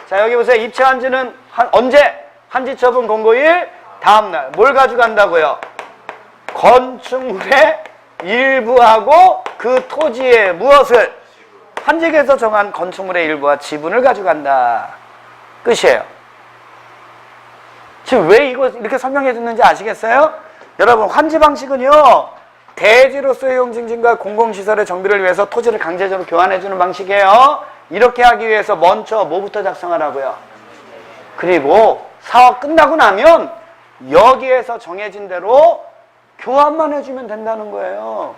자, 여기 보세요. 입체환지는 언제? 환지처분 공고일 다음날. 뭘 가져간다고요? 건축물의 일부하고 그 토지의 무엇을? 환지계에서 정한 건축물의 일부와 지분을 가져간다. 끝이에요. 지금 왜 이거 이렇게 설명해 줬는지 아시겠어요? 여러분, 환지 방식은요, 대지로서의 이용 증진과 공공시설의 정비를 위해서 토지를 강제적으로 교환해 주는 방식이에요. 이렇게 하기 위해서 먼저 뭐부터 작성하라고요? 그리고 사업 끝나고 나면 여기에서 정해진 대로 교환만 해주면 된다는 거예요.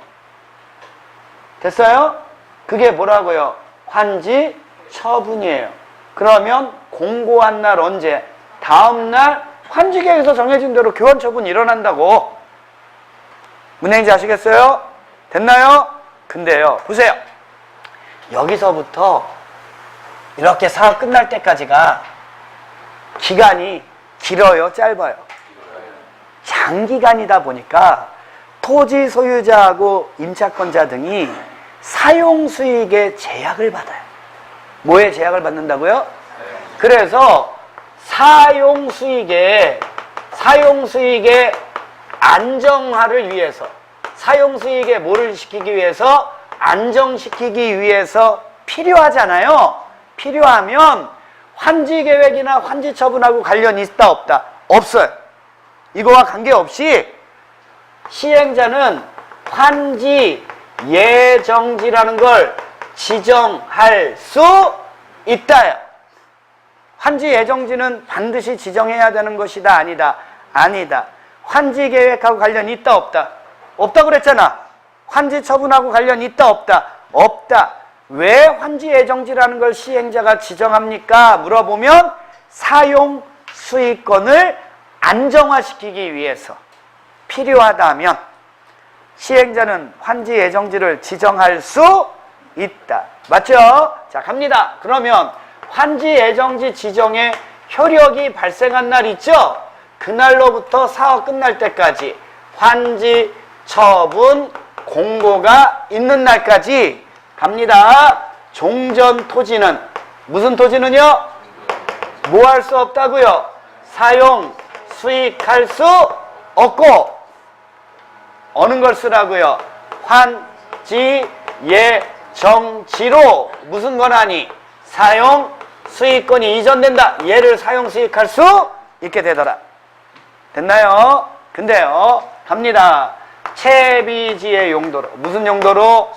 됐어요? 그게 뭐라고요? 환지 처분이에요. 그러면 공고한 날 언제? 다음 날 환지계획에서 정해진 대로 교환 처분이 일어난다고. 무슨 얘기인지 아시겠어요? 됐나요? 근데요, 보세요. 여기서부터 이렇게 사업 끝날 때까지가 기간이 길어요, 짧아요? 장기간이다 보니까 토지 소유자하고 임차권자 등이 사용수익의 제약을 받아요. 뭐에 제약을 받는다고요? 그래서 사용수익의 안정화를 위해서, 사용수익의 뭐를 시키기 위해서? 안정시키기 위해서 필요하잖아요. 필요하면 환지계획이나 환지처분하고 관련이 있다 없다? 없어요. 이거와 관계없이 시행자는 환지 예정지라는 걸 지정할 수 있다요. 환지 예정지는 반드시 지정해야 되는 것이다, 아니다? 아니다. 환지 계획하고 관련이 있다 없다? 없다 그랬잖아. 환지 처분하고 관련이 있다 없다? 없다. 왜 환지 예정지라는 걸 시행자가 지정합니까? 물어보면 사용 수익권을 안정화시키기 위해서 필요하다면 시행자는 환지 예정지를 지정할 수 있다. 맞죠? 자, 갑니다. 그러면 환지 예정지 지정에 효력이 발생한 날 있죠? 그날로부터 사업 끝날 때까지 환지 처분 공고가 있는 날까지 갑니다. 종전 토지는 무슨 토지는요? 뭐 할 수 없다고요? 사용 수익할 수 없고 어느 걸 쓰라고요? 환지 예정지로 무슨 권한이? 사용 수익권이 이전된다. 얘를 사용 수익할 수 있게 되더라. 됐나요? 근데요, 갑니다. 채비지의 용도로. 무슨 용도로?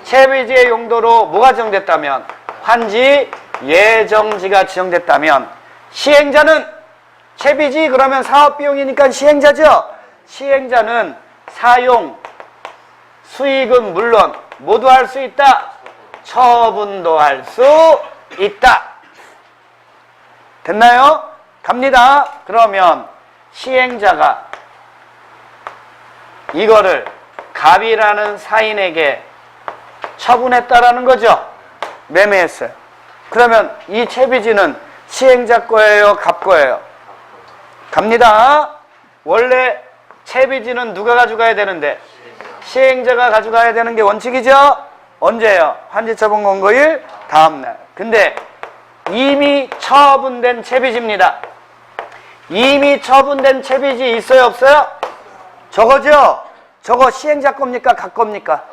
채비지의 용도로 뭐가 지정됐다면? 환지 예정지가 지정됐다면 시행자는 채비지 그러면 사업비용이니까 시행자죠? 시행자는 사용 수익은 물론 모두 할 수 있다. 처분도 할 수 있다. 됐나요? 갑니다. 그러면 시행자가 이거를 갑이라는 사인에게 처분했다라는 거죠. 매매했어요. 그러면 이 채비지는 시행자 거예요, 갑 거예요? 갑니다. 원래 채비지는 누가 가져가야 되는데? 시행자가 가져가야 되는 게 원칙이죠? 언제요? 환지처분 공고일 다음날. 근데 이미 처분된 채비지입니다. 이미 처분된 채비지 있어요, 없어요? 저거죠? 저거 시행자 겁니까? 갑 겁니까?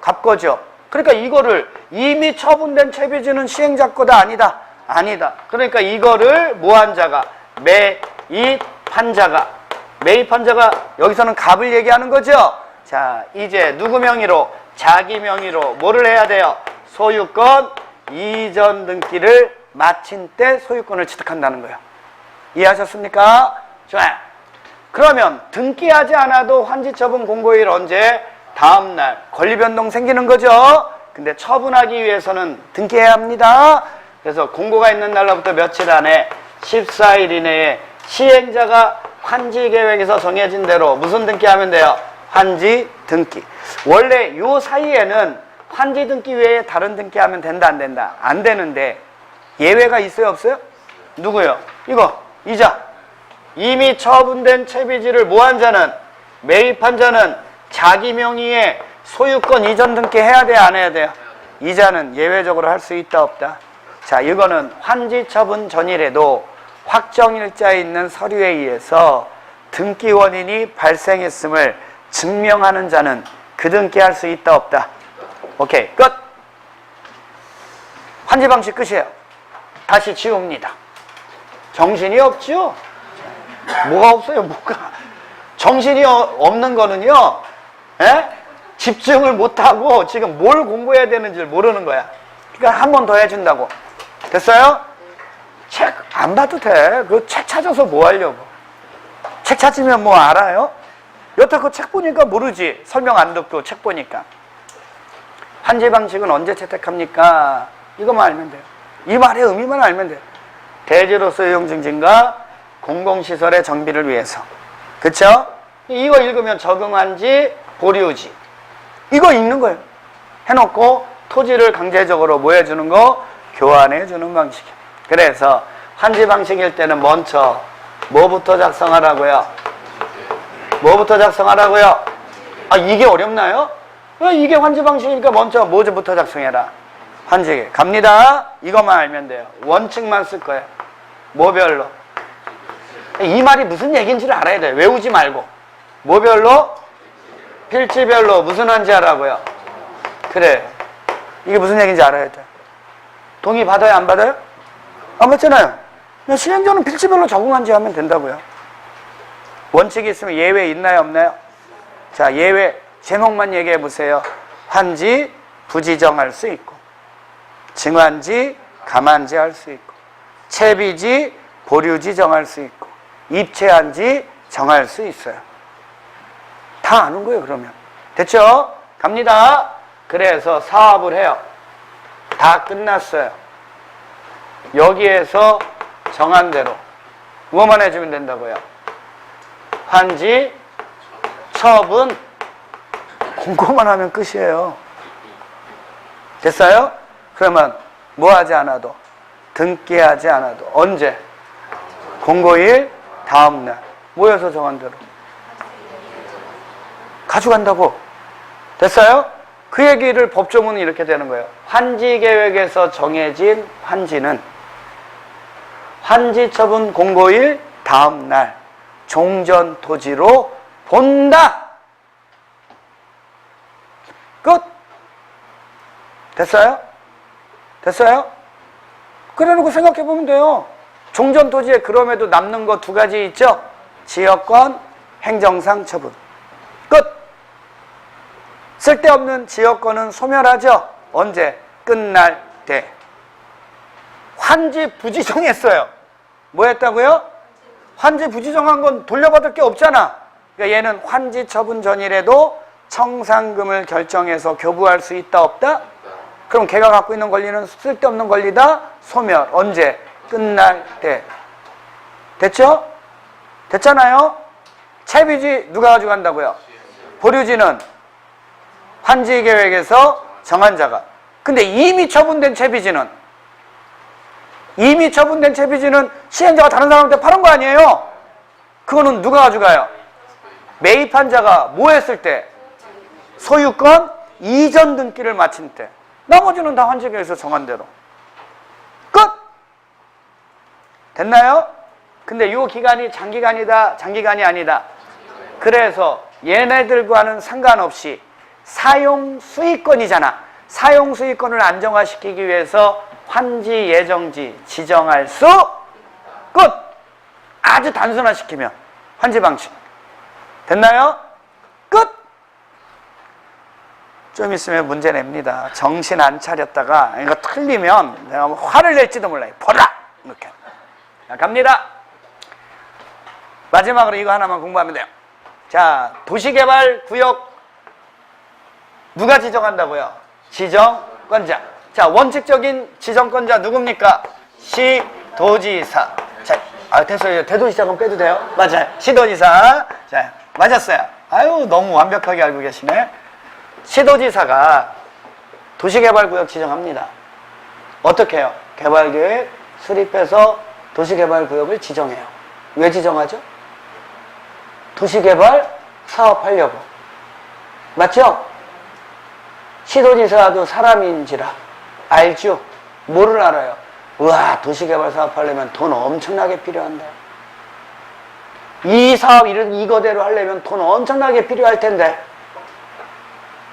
갑 거죠. 그러니까 이거를 이미 처분된 채비지는 시행자 거다 아니다? 아니다. 그러니까 이거를 뭐한 자가? 매입한 자가. 매입한 자가 여기서는 갑을 얘기하는 거죠? 자, 이제 누구 명의로? 자기 명의로 뭐를 해야 돼요? 소유권 이전 등기를 마친 때 소유권을 취득한다는 거예요. 이해하셨습니까? 좋아요. 그러면 등기하지 않아도 환지처분 공고일 언제? 다음날 권리변동 생기는 거죠. 근데 처분하기 위해서는 등기해야 합니다. 그래서 공고가 있는 날로부터 며칠 안에 14일 이내에 시행자가 환지계획에서 정해진 대로 무슨 등기하면 돼요? 환지 등기. 원래 요 사이에는 환지 등기 외에 다른 등기하면 된다 안 된다? 안 되는데 예외가 있어요 없어요? 누구요? 이거 이자. 이미 처분된 채비지를 뭐한 자는? 매입한 자는 자기 명의의 소유권 이전 등기 해야 돼 안 해야 돼요? 이자는 예외적으로 할 수 있다 없다? 자, 이거는 환지 처분 전일에도 확정일자에 있는 서류에 의해서 등기 원인이 발생했음을 증명하는 자는 그 등기할 수 있다 없다? 오케이, 끝. 환지 방식 끝이에요. 다시 지웁니다. 정신이 없죠? 뭐가 없어요? 뭐가? 정신이 없는 거는요, 에? 집중을 못하고 지금 뭘 공부해야 되는지를 모르는 거야. 그러니까 한 번 더 해준다고. 됐어요? 책 안 봐도 돼. 그 책 찾아서 뭐 하려고. 책 찾으면 뭐 알아요? 여태 그 책 보니까 모르지. 설명 안 듣고 책 보니까. 환지 방식은 언제 채택합니까? 이것만 알면 돼요. 이 말의 의미만 알면 돼요. 대지로서 이용 증진과 공공시설의 정비를 위해서. 그쵸? 이거 읽으면 적응한지 보류지. 이거 읽는 거예요. 해놓고 토지를 강제적으로 뭐 해주는 거? 교환해주는 방식이에요. 그래서 환지 방식일 때는 먼저 뭐부터 작성하라고요? 뭐부터 작성하라고요? 아, 이게 어렵나요? 이게 환지 방식이니까 먼저 뭐부터 작성해라? 환지. 갑니다. 이것만 알면 돼요. 원칙만 쓸 거예요. 뭐별로? 이 말이 무슨 얘기인지를 알아야 돼요. 외우지 말고. 뭐별로? 필지별로 무슨 환지 하라고요? 그래. 이게 무슨 얘기인지 알아야 돼. 동의 받아요? 안 받아요? 안 받잖아요. 시행자는 필지별로 적응한지 하면 된다고요. 원칙이 있으면 예외 있나요? 없나요? 자, 예외 제목만 얘기해 보세요. 환지, 부지정할 수 있고, 증환지, 감환지 할 수 있고, 채비지, 보류지 정할 수 있고, 입체한지 정할 수 있어요. 다 아는 거예요, 그러면. 됐죠? 갑니다. 그래서 사업을 해요. 다 끝났어요. 여기에서 정한 대로 뭐만 해주면 된다고요? 환지, 처분, 공고만 하면 끝이에요. 됐어요? 그러면 뭐 하지 않아도, 등기하지 않아도 언제? 공고일 다음날 모여서 정한 대로 가져간다고. 됐어요? 그 얘기를 법조문은 이렇게 되는 거예요. 환지계획에서 정해진 환지는 환지처분 공고일 다음날 종전토지로 본다. 끝. 됐어요? 됐어요? 그래놓고 생각해보면 돼요. 종전토지에 그럼에도 남는 거 두 가지 있죠? 지역권, 행정상 처분. 끝. 쓸데없는 지역권은 소멸하죠? 언제? 끝날 때. 환지 부지정했어요. 뭐 했다고요? 환지 부지정한 건 돌려받을 게 없잖아. 그러니까 얘는 환지 처분 전일에도 청산금을 결정해서 교부할 수 있다 없다? 그럼 걔가 갖고 있는 권리는 쓸데없는 권리다? 소멸. 언제? 끝날 때. 됐죠? 됐잖아요? 채비지 누가 가져간다고요? 보류지는 환지계획에서 정한 자가. 근데 이미 처분된 채비지는 시행자가 다른 사람한테 파는 거 아니에요? 그거는 누가 가져가요? 매입한 자가 뭐 했을 때? 소유권 이전 등기를 마친 때. 나머지는 다 환지계획에서 정한 대로. 끝! 됐나요? 근데 이 기간이 장기간이다, 장기간이 아니다. 그래서 얘네들과는 상관없이 사용 수익권이잖아. 사용수익권을 안정화시키기 위해서 환지, 예정지 지정할 수 끝! 아주 단순화시키면 환지 방식. 됐나요? 끝! 좀 있으면 문제 냅니다. 정신 안 차렸다가 이거 틀리면 내가 화를 낼지도 몰라요. 보라! 이렇게. 자, 갑니다. 마지막으로 이거 하나만 공부하면 돼요. 자, 도시개발구역 누가 지정한다고요? 지정권자. 자, 원칙적인 지정권자 누굽니까? 시도지사. 자, 됐어요. 대도시장은 빼도 돼요? 맞아요. 시도지사. 자, 맞았어요. 아유, 너무 완벽하게 알고 계시네. 시도지사가 도시개발구역 지정합니다. 어떻게 해요? 개발계획 수립해서 도시개발구역을 지정해요. 왜 지정하죠? 도시개발 사업하려고. 맞죠? 시도지사도 사람인지라 알죠? 뭐를 알아요? 우와, 도시개발 사업하려면 돈 엄청나게 필요한데. 이 사업 이거대로 하려면 돈 엄청나게 필요할 텐데.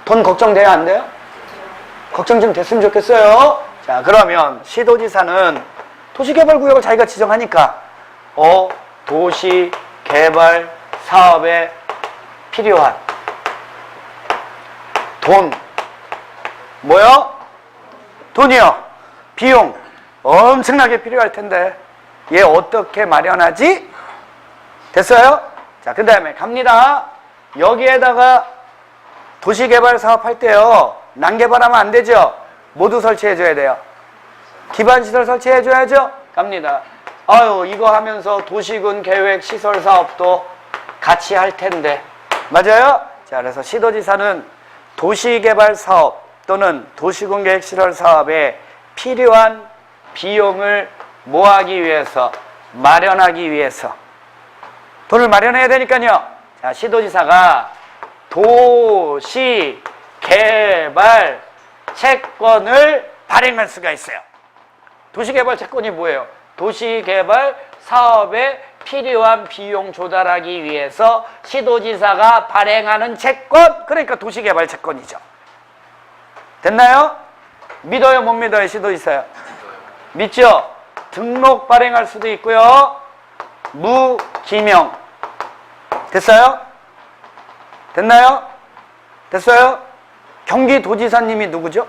돈 걱정돼야 안 돼요? 걱정 좀 됐으면 좋겠어요. 자, 그러면 시도지사는 도시개발구역을 자기가 지정하니까 도시개발 사업에 필요한 돈, 뭐요? 돈이요. 비용 엄청나게 필요할 텐데 얘 어떻게 마련하지? 됐어요? 자, 그 다음에 갑니다. 여기에다가 도시개발 사업할 때요, 난개발하면 안 되죠. 모두 설치해줘야 돼요. 기반시설 설치해줘야죠. 갑니다. 아유, 이거 하면서 도시군 계획 시설 사업도 같이 할 텐데. 맞아요? 자, 그래서 시도지사는 도시개발 사업 또는 도시군 계획 시설 사업에 필요한 비용을 뭐하기 위해서, 마련하기 위해서 돈을 마련해야 되니까요. 자, 시도지사가 도시개발 채권을 발행할 수가 있어요. 도시개발 채권이 뭐예요? 도시개발 사업에 필요한 비용 조달하기 위해서 시도지사가 발행하는 채권, 그러니까 도시개발 채권이죠. 됐나요? 믿어요, 못 믿어요, 시도지사요? 믿죠? 등록 발행할 수도 있고요. 무기명. 됐어요? 됐나요? 됐어요? 경기도지사님이 누구죠?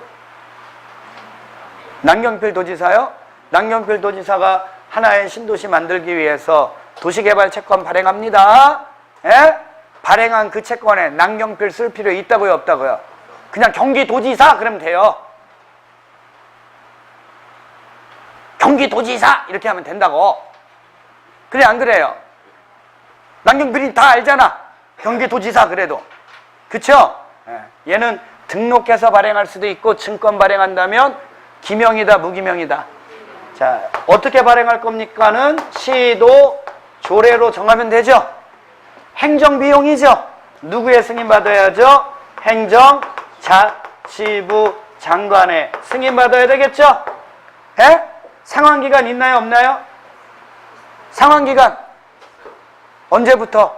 남경필 도지사요? 남경필 도지사가 하나의 신도시 만들기 위해서 도시개발 채권 발행합니다. 예? 발행한 그 채권에 남경필 쓸 필요 있다고요, 없다고요? 그냥 경기도지사 그러면 돼요. 경기도지사 이렇게 하면 된다고. 그래, 안 그래요? 남경필이 다 알잖아. 경기도지사 그래도. 그쵸? 예. 얘는 등록해서 발행할 수도 있고, 증권 발행한다면 기명이다, 무기명이다. 자, 어떻게 발행할 겁니까는 시도 조례로 정하면 되죠. 행정비용이죠. 누구의 승인받아야죠? 행정자치부 장관의 승인받아야 되겠죠. 예? 상환기간 있나요, 없나요? 상환기간 언제부터?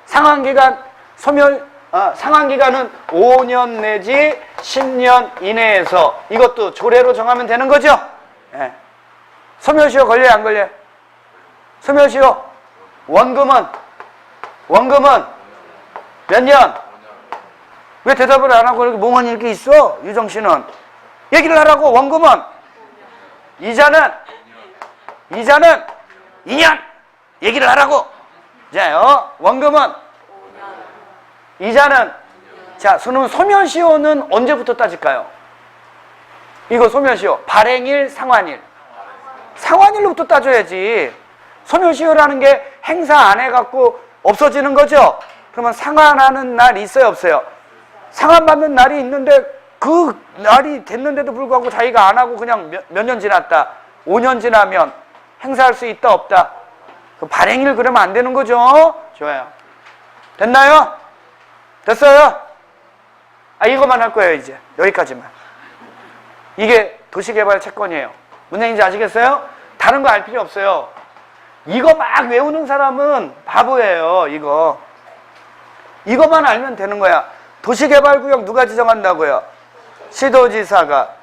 상환기간 상환기간은 5년 내지 10년 이내에서 이것도 조례로 정하면 되는 거죠. 예. 소멸시효 걸려요, 안 걸려요? 소멸시효. 원금은 몇 년? 왜 대답을 안 하고 이렇게 멍하니 이렇게 있어? 유정 씨는 얘기를 하라고. 원금은 이자는 2년 얘기를 하라고. 자요, 원금은 이자는. 자, 소멸시효는 언제부터 따질까요? 이거 소멸시효 발행일, 상환일. 상환일로부터 따져야지. 소멸시효라는 게 행사 안 해갖고 없어지는 거죠. 그러면 상환하는 날이 있어요, 없어요? 상환받는 날이 있는데 그 날이 됐는데도 불구하고 자기가 안 하고 그냥 몇 년 지났다, 5년 지나면 행사할 수 있다, 없다? 그 발행일 그러면 안 되는 거죠. 좋아요. 됐나요? 됐어요? 아, 이거만 할 거예요, 이제. 여기까지만. 이게 도시개발 채권이에요. 무슨 얘기인지 아시겠어요? 다른 거 알 필요 없어요. 이거 막 외우는 사람은 바보예요, 이거. 이거만 알면 되는 거야. 도시개발구역 누가 지정한다고요? 시도지사가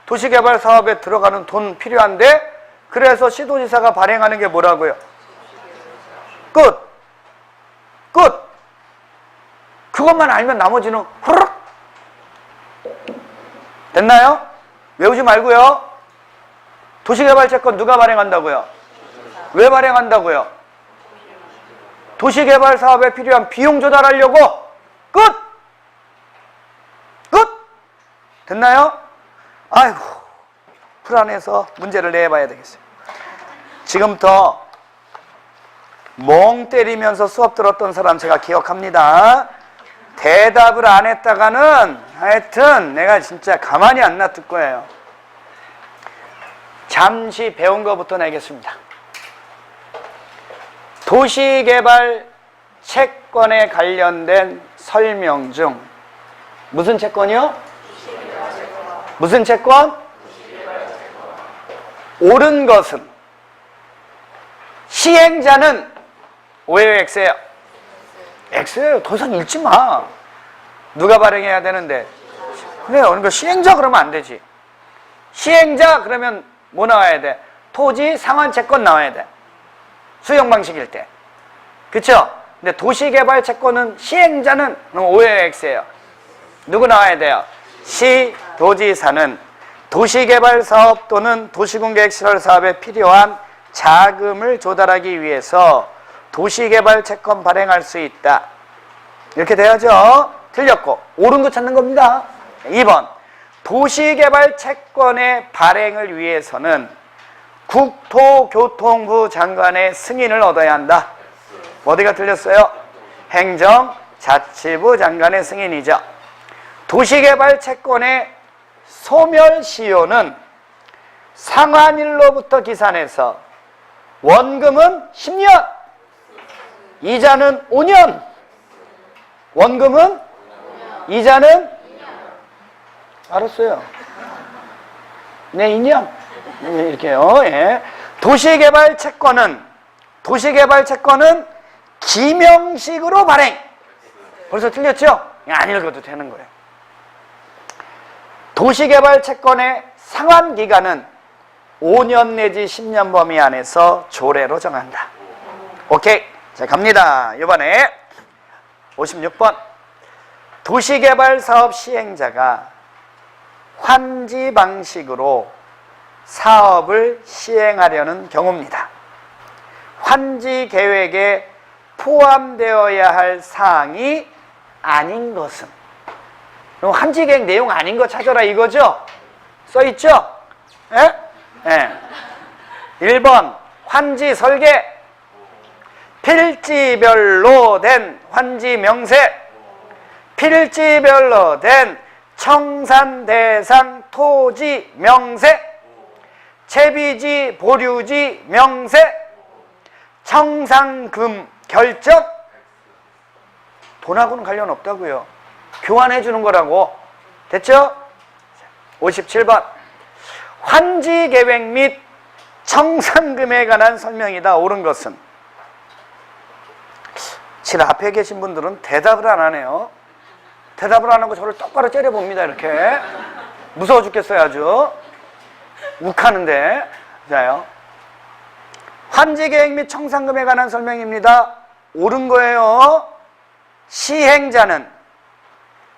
도시개발 사업에 들어가는 돈 필요한데 그래서 시도지사가 발행하는 게 뭐라고요? 끝. 그것만 알면 나머지는 후루룩. 됐나요? 외우지 말고요. 도시개발채권 누가 발행한다고요? 왜 발행한다고요? 도시개발 사업에 필요한 비용 조달하려고. 끝. 됐나요? 아이고, 불안해서 문제를 내봐야 되겠어요. 지금부터 멍 때리면서 수업 들었던 사람 제가 기억합니다. 대답을 안 했다가는 하여튼 내가 진짜 가만히 안 놔둘 거예요. 잠시 배운 것부터 내겠습니다. 도시개발 채권에 관련된 설명 중 무슨 채권이요? 무슨 채권? 옳은 것은 시행자는 O예요, X예요? X예요. 더 이상 읽지 마. 누가 발행해야 되는데? 그래요. 그러니까 시행자 그러면 안 되지. 시행자 그러면 뭐 나와야 돼? 토지 상환 채권 나와야 돼. 수용 방식일 때. 그쵸? 근데 도시개발 채권은 시행자는 O예요, X예요? 누구 나와야 돼요? 시도지사는 도시개발 사업 또는 도시군계획 시설 사업에 필요한 자금을 조달하기 위해서 도시개발 채권 발행할 수 있다. 이렇게 돼야죠. 틀렸고 옳은 거 찾는 겁니다. 2번 도시개발 채권의 발행을 위해서는 국토교통부 장관의 승인을 얻어야 한다. 어디가 틀렸어요? 행정자치부 장관의 승인이죠. 도시개발 채권의 소멸시효는 상환일로부터 기산해서 원금은 10년, 이자는 5년. 원금은? 이자는? 알았어요. 네, 2년. 이렇게요. 예. 도시개발 채권은 기명식으로 발행. 벌써 틀렸죠? 안 읽어도 되는 거예요. 도시개발 채권의 상환기간은 5년 내지 10년 범위 안에서 조례로 정한다. 오케이. 자, 갑니다. 이번에 56번. 도시개발 사업 시행자가 환지 방식으로 사업을 시행하려는 경우입니다. 환지 계획에 포함되어야 할 사항이 아닌 것은? 그럼 환지 계획 내용 아닌 거 찾아라 이거죠? 써있죠? 예? 예. 1번 환지 설계, 필지별로 된 환지 명세, 필지별로 된 청산 대상 토지 명세, 채비지 보류지 명세, 청산금 결정. 돈하고는 관련 없다고요. 교환해 주는 거라고. 됐죠? 57번 환지 계획 및 청산금에 관한 설명이다. 옳은 것은? 실 앞에 계신 분들은 대답을 안 하네요. 대답을 안 하고 저를 똑바로 째려봅니다. 이렇게 무서워 죽겠어요. 아주 욱하는데. 자요, 환지 계획 및 청산금에 관한 설명입니다. 옳은 거예요. 시행자는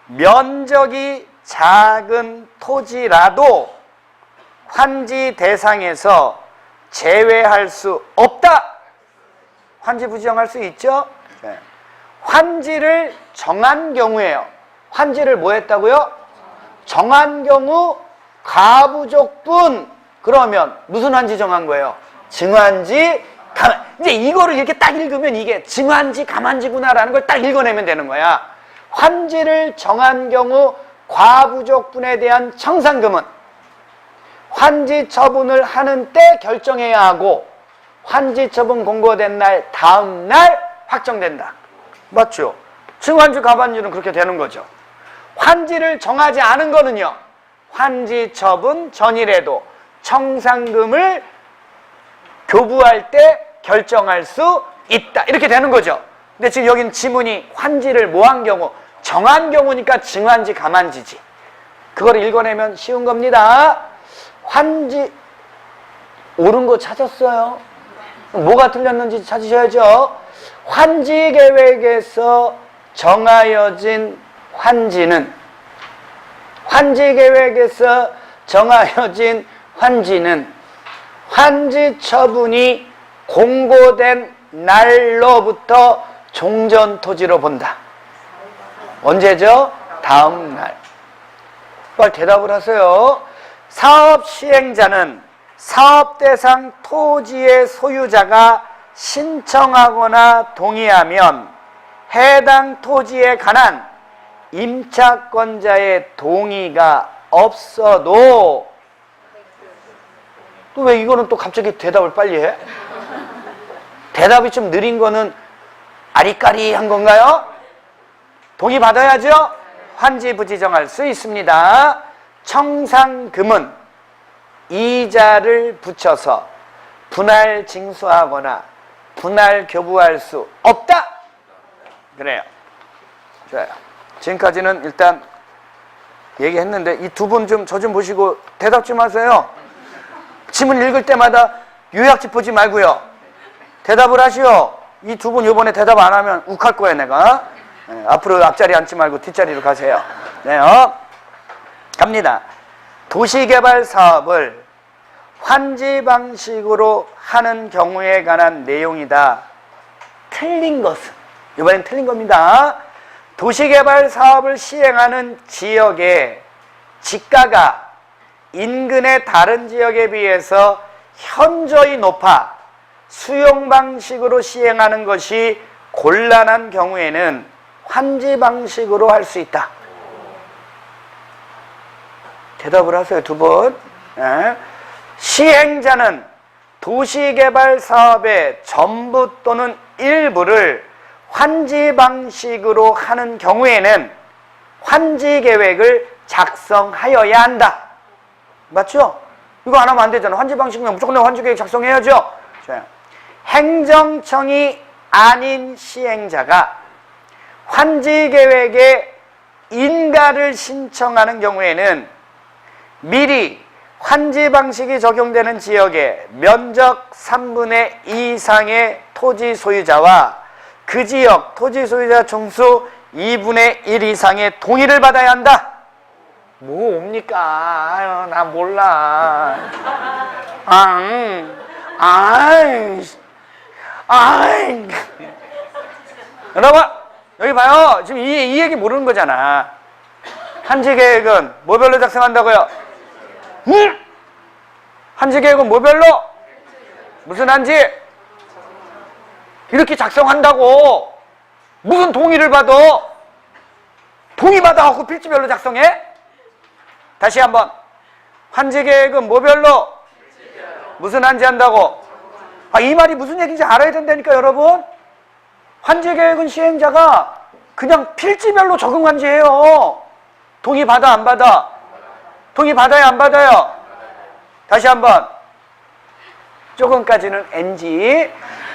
면적이 작은 토지라도 환지 대상에서 제외할 수 없다. 환지 부정할 수 있죠? 네. 환지를 정한 경우에요. 환지를 뭐 했다고요? 정한 경우 가부족분. 그러면 무슨 환지 정한 거예요? 증환지, 가만. 이제 이거를 이렇게 딱 읽으면 이게 증환지, 가만지구나라는 걸 딱 읽어내면 되는 거야. 환지를 정한 경우 과부족분에 대한 청산금은 환지 처분을 하는 때 결정해야 하고 환지 처분 공고된 날 다음 날 확정된다. 맞죠? 증환지, 가반지는 그렇게 되는 거죠. 환지를 정하지 않은 거는요, 환지 처분 전이라도 청산금을 교부할 때 결정할 수 있다. 이렇게 되는 거죠. 근데 지금 여기는 지문이 환지를 뭐 한 경우? 정한 경우니까 증환지, 가만지지. 그걸 읽어내면 쉬운 겁니다. 환지, 옳은 거 찾았어요? 뭐가 틀렸는지 찾으셔야죠. 환지 계획에서 정하여진 환지는, 환지 계획에서 정하여진 환지는 환지 처분이 공고된 날로부터 종전 토지로 본다. 언제죠? 다음 날. 빨리 대답을 하세요. 사업 시행자는 사업 대상 토지의 소유자가 신청하거나 동의하면 해당 토지에 관한 임차권자의 동의가 없어도, 또 왜 이거는 또 갑자기 대답을 빨리 해? 대답이 좀 느린 거는 아리까리한 건가요? 동의 받아야죠? 환지 부지정할 수 있습니다. 청산금은 이자를 붙여서 분할 징수하거나 분할 교부할 수 없다. 그래요. 좋아요. 지금까지는 일단 얘기했는데 이 두 분 좀 저 좀 보시고 대답 좀 하세요. 지문 읽을 때마다 요약집 보지 말고요. 대답을 하시오. 이 두 분 요번에 대답 안 하면 욱할 거예요, 내가. 네, 앞으로 앞자리 앉지 말고 뒷자리로 가세요. 네, 갑니다. 도시개발 사업을 환지 방식으로 하는 경우에 관한 내용이다. 틀린 것은, 이번엔 틀린 겁니다. 도시개발 사업을 시행하는 지역의 지가가 인근의 다른 지역에 비해서 현저히 높아 수용 방식으로 시행하는 것이 곤란한 경우에는 환지 방식으로 할 수 있다. 대답을 하세요, 두 분. 네. 시행자는 도시개발 사업의 전부 또는 일부를 환지 방식으로 하는 경우에는 환지 계획을 작성하여야 한다. 맞죠? 이거 안 하면 안 되잖아. 환지 방식이면 무조건 환지 계획 작성해야죠. 행정청이 아닌 시행자가 환지 계획에 인가를 신청하는 경우에는 미리 환지 방식이 적용되는 지역의 면적 3분의 2 이상의 토지 소유자와 그 지역 토지 소유자 총수 2분의 1 이상의 동의를 받아야 한다. 뭐 옵니까? 아유, 나 몰라. 여러분, 여기 봐요. 지금 이 얘기 모르는 거잖아. 환지 계획은 뭐별로 작성한다고요? 환지 계획은 뭐별로? 무슨 환지? 이렇게 작성한다고. 무슨 동의를 받아? 동의 받아갖고 필지별로 작성해? 다시 한번. 환지 계획은 뭐별로? 무슨 환지 한다고? 이 말이 무슨 얘기인지 알아야 된다니까, 여러분. 환지 계획은 시행자가 그냥 필지별로 적응 환지해요. 동의 받아, 안 받아? 동의 받아요, 안 받아요? 다시 한번. 조금까지는 NG.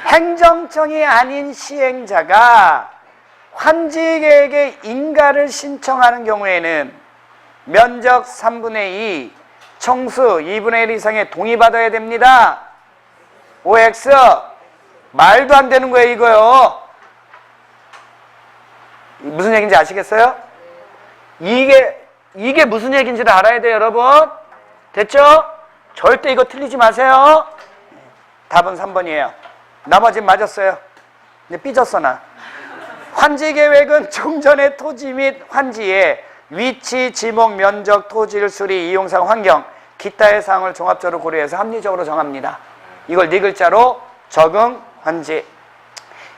행정청이 아닌 시행자가 환지 계획의 인가를 신청하는 경우에는 면적 3분의 2, 총수 2분의 1 이상의 동의받아야 됩니다. OX. 말도 안 되는 거예요, 이거요. 무슨 얘기인지 아시겠어요? 이게 무슨 얘기인지를 알아야 돼요, 여러분. 됐죠? 절대 이거 틀리지 마세요. 답은 3번이에요. 나머지는 맞았어요. 근데 삐졌어, 나. 환지 계획은 종전의 토지 및 환지의 위치, 지목, 면적, 토지를 수리, 이용상, 환경, 기타의 사항을 종합적으로 고려해서 합리적으로 정합니다. 이걸 네 글자로 적응, 환지.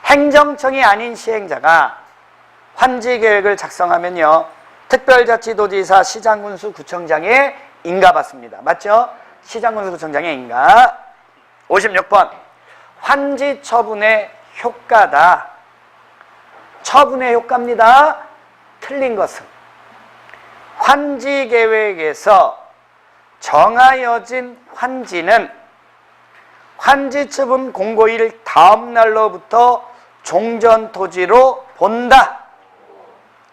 행정청이 아닌 시행자가 환지 계획을 작성하면요, 특별자치도지사, 시장군수, 구청장에 인가받습니다. 맞죠? 시장군수, 구청장에 인가. 56번. 환지 처분의 효과다. 처분의 효과입니다. 틀린 것은 환지 계획에서 정하여진 환지는 환지 처분 공고일 다음 날로부터 종전 토지로 본다.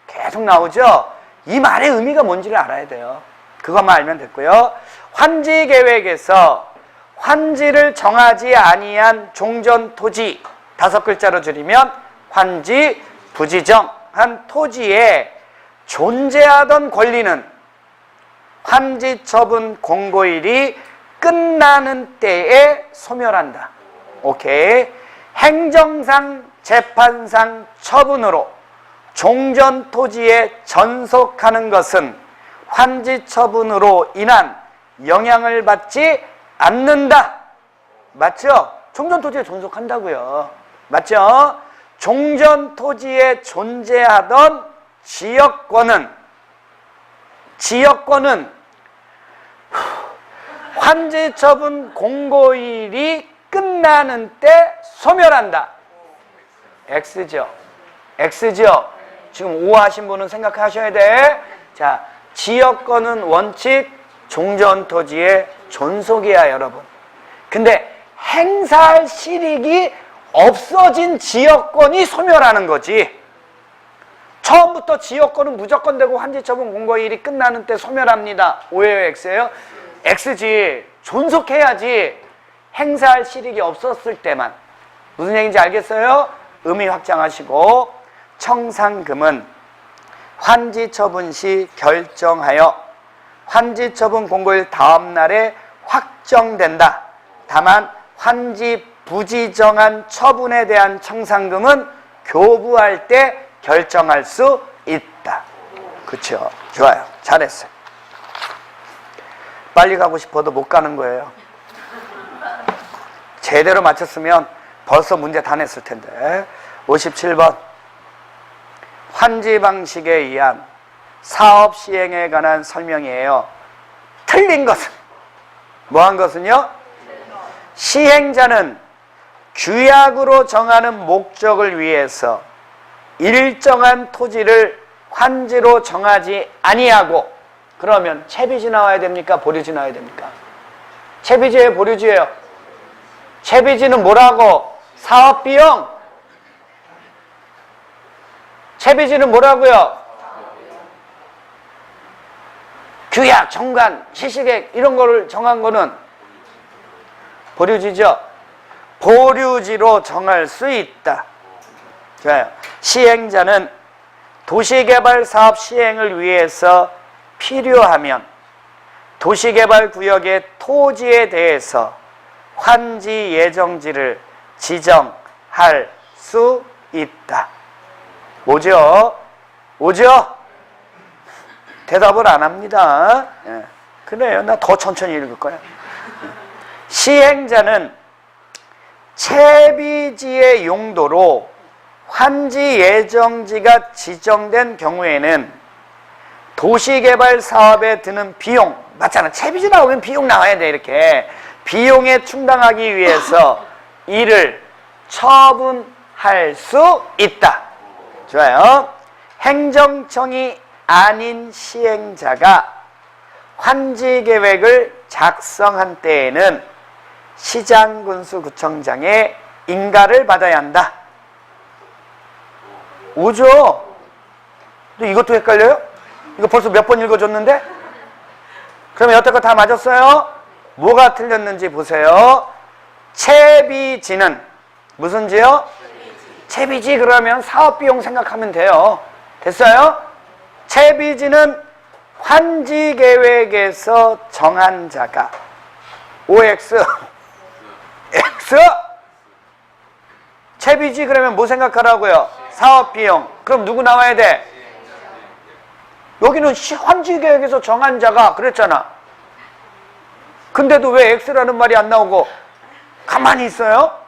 계속 나오죠? 이 말의 의미가 뭔지를 알아야 돼요. 그것만 알면 됐고요. 환지 계획에서 환지를 정하지 아니한 종전 토지, 5글자로 줄이면 환지 부지정한 토지에 존재하던 권리는 환지 처분 공고일이 끝나는 때에 소멸한다. 오케이. 행정상 재판상 처분으로 종전 토지에 전속하는 것은 환지 처분으로 인한 영향을 받지 않는다. 맞죠? 종전 토지에 존속한다고요. 맞죠? 종전 토지에 존재하던 지역권은 환지 처분 공고일이 끝나는 때 소멸한다. X죠. X죠. 지금 O 하신 분은 생각하셔야 돼. 자, 지역권은 원칙 종전 토지의 존속이야, 여러분. 근데 행사할 실익이 없어진 지역권이 소멸하는 거지. 처음부터 지역권은 무조건 되고 환지처분 공고일이 끝나는 때 소멸합니다. O예요, X예요? X지. 존속해야지. 행사할 실익이 없었을 때만. 무슨 얘기인지 알겠어요? 의미 확장하시고, 청산금은 환지처분 시 결정하여 환지처분 공고일 다음 날에 확정된다. 다만 환지 부지정한 처분에 대한 청산금은 교부할 때 결정할 수 있다. 그렇죠? 좋아요. 잘했어요. 빨리 가고 싶어도 못 가는 거예요. 제대로 맞췄으면 벌써 문제 다 냈을 텐데. 57번. 환지 방식에 의한 사업 시행에 관한 설명이에요. 틀린 것은? 뭐한 것은요? 시행자는 규약으로 정하는 목적을 위해서 일정한 토지를 환지로 정하지 아니하고, 그러면 채비지 나와야 됩니까? 보류지 나와야 됩니까? 채비지예요, 보류지예요? 채비지는 뭐라고? 사업비용. 채비지는 뭐라고요? 규약, 정관, 시시계획 이런 거를 정한 거는 보류지죠. 보류지로 정할 수 있다. 좋아요. 시행자는 도시개발 사업 시행을 위해서 필요하면 도시개발구역의 토지에 대해서 환지 예정지를 지정할 수 있다. 오죠? 오죠? 대답을 안 합니다. 예. 그래요. 나 더 천천히 읽을 거야. 시행자는 채비지의 용도로 환지 예정지가 지정된 경우에는 도시개발 사업에 드는 비용, 맞잖아. 채비지 나오면 비용 나와야 돼. 이렇게 비용에 충당하기 위해서 이를 처분할 수 있다. 좋아요. 행정청이 아닌 시행자가 환지계획을 작성한 때에는 시장군수구청장의 인가를 받아야 한다. 오죠? 근데 이것도 헷갈려요? 이거 벌써 몇 번 읽어줬는데? 그러면 여태껏 다 맞았어요? 뭐가 틀렸는지 보세요. 채비지는 무슨 지요? 채비지 그러면 사업비용 생각하면 돼요. 됐어요? 채비지는 환지계획에서 정한 자가 OX X 채비지 그러면 뭐 생각하라고요? 사업비용. 그럼 누구 나와야 돼? 여기는 환지계획에서 정한 자가 그랬잖아. 근데도 왜 X라는 말이 안 나오고 가만히 있어요?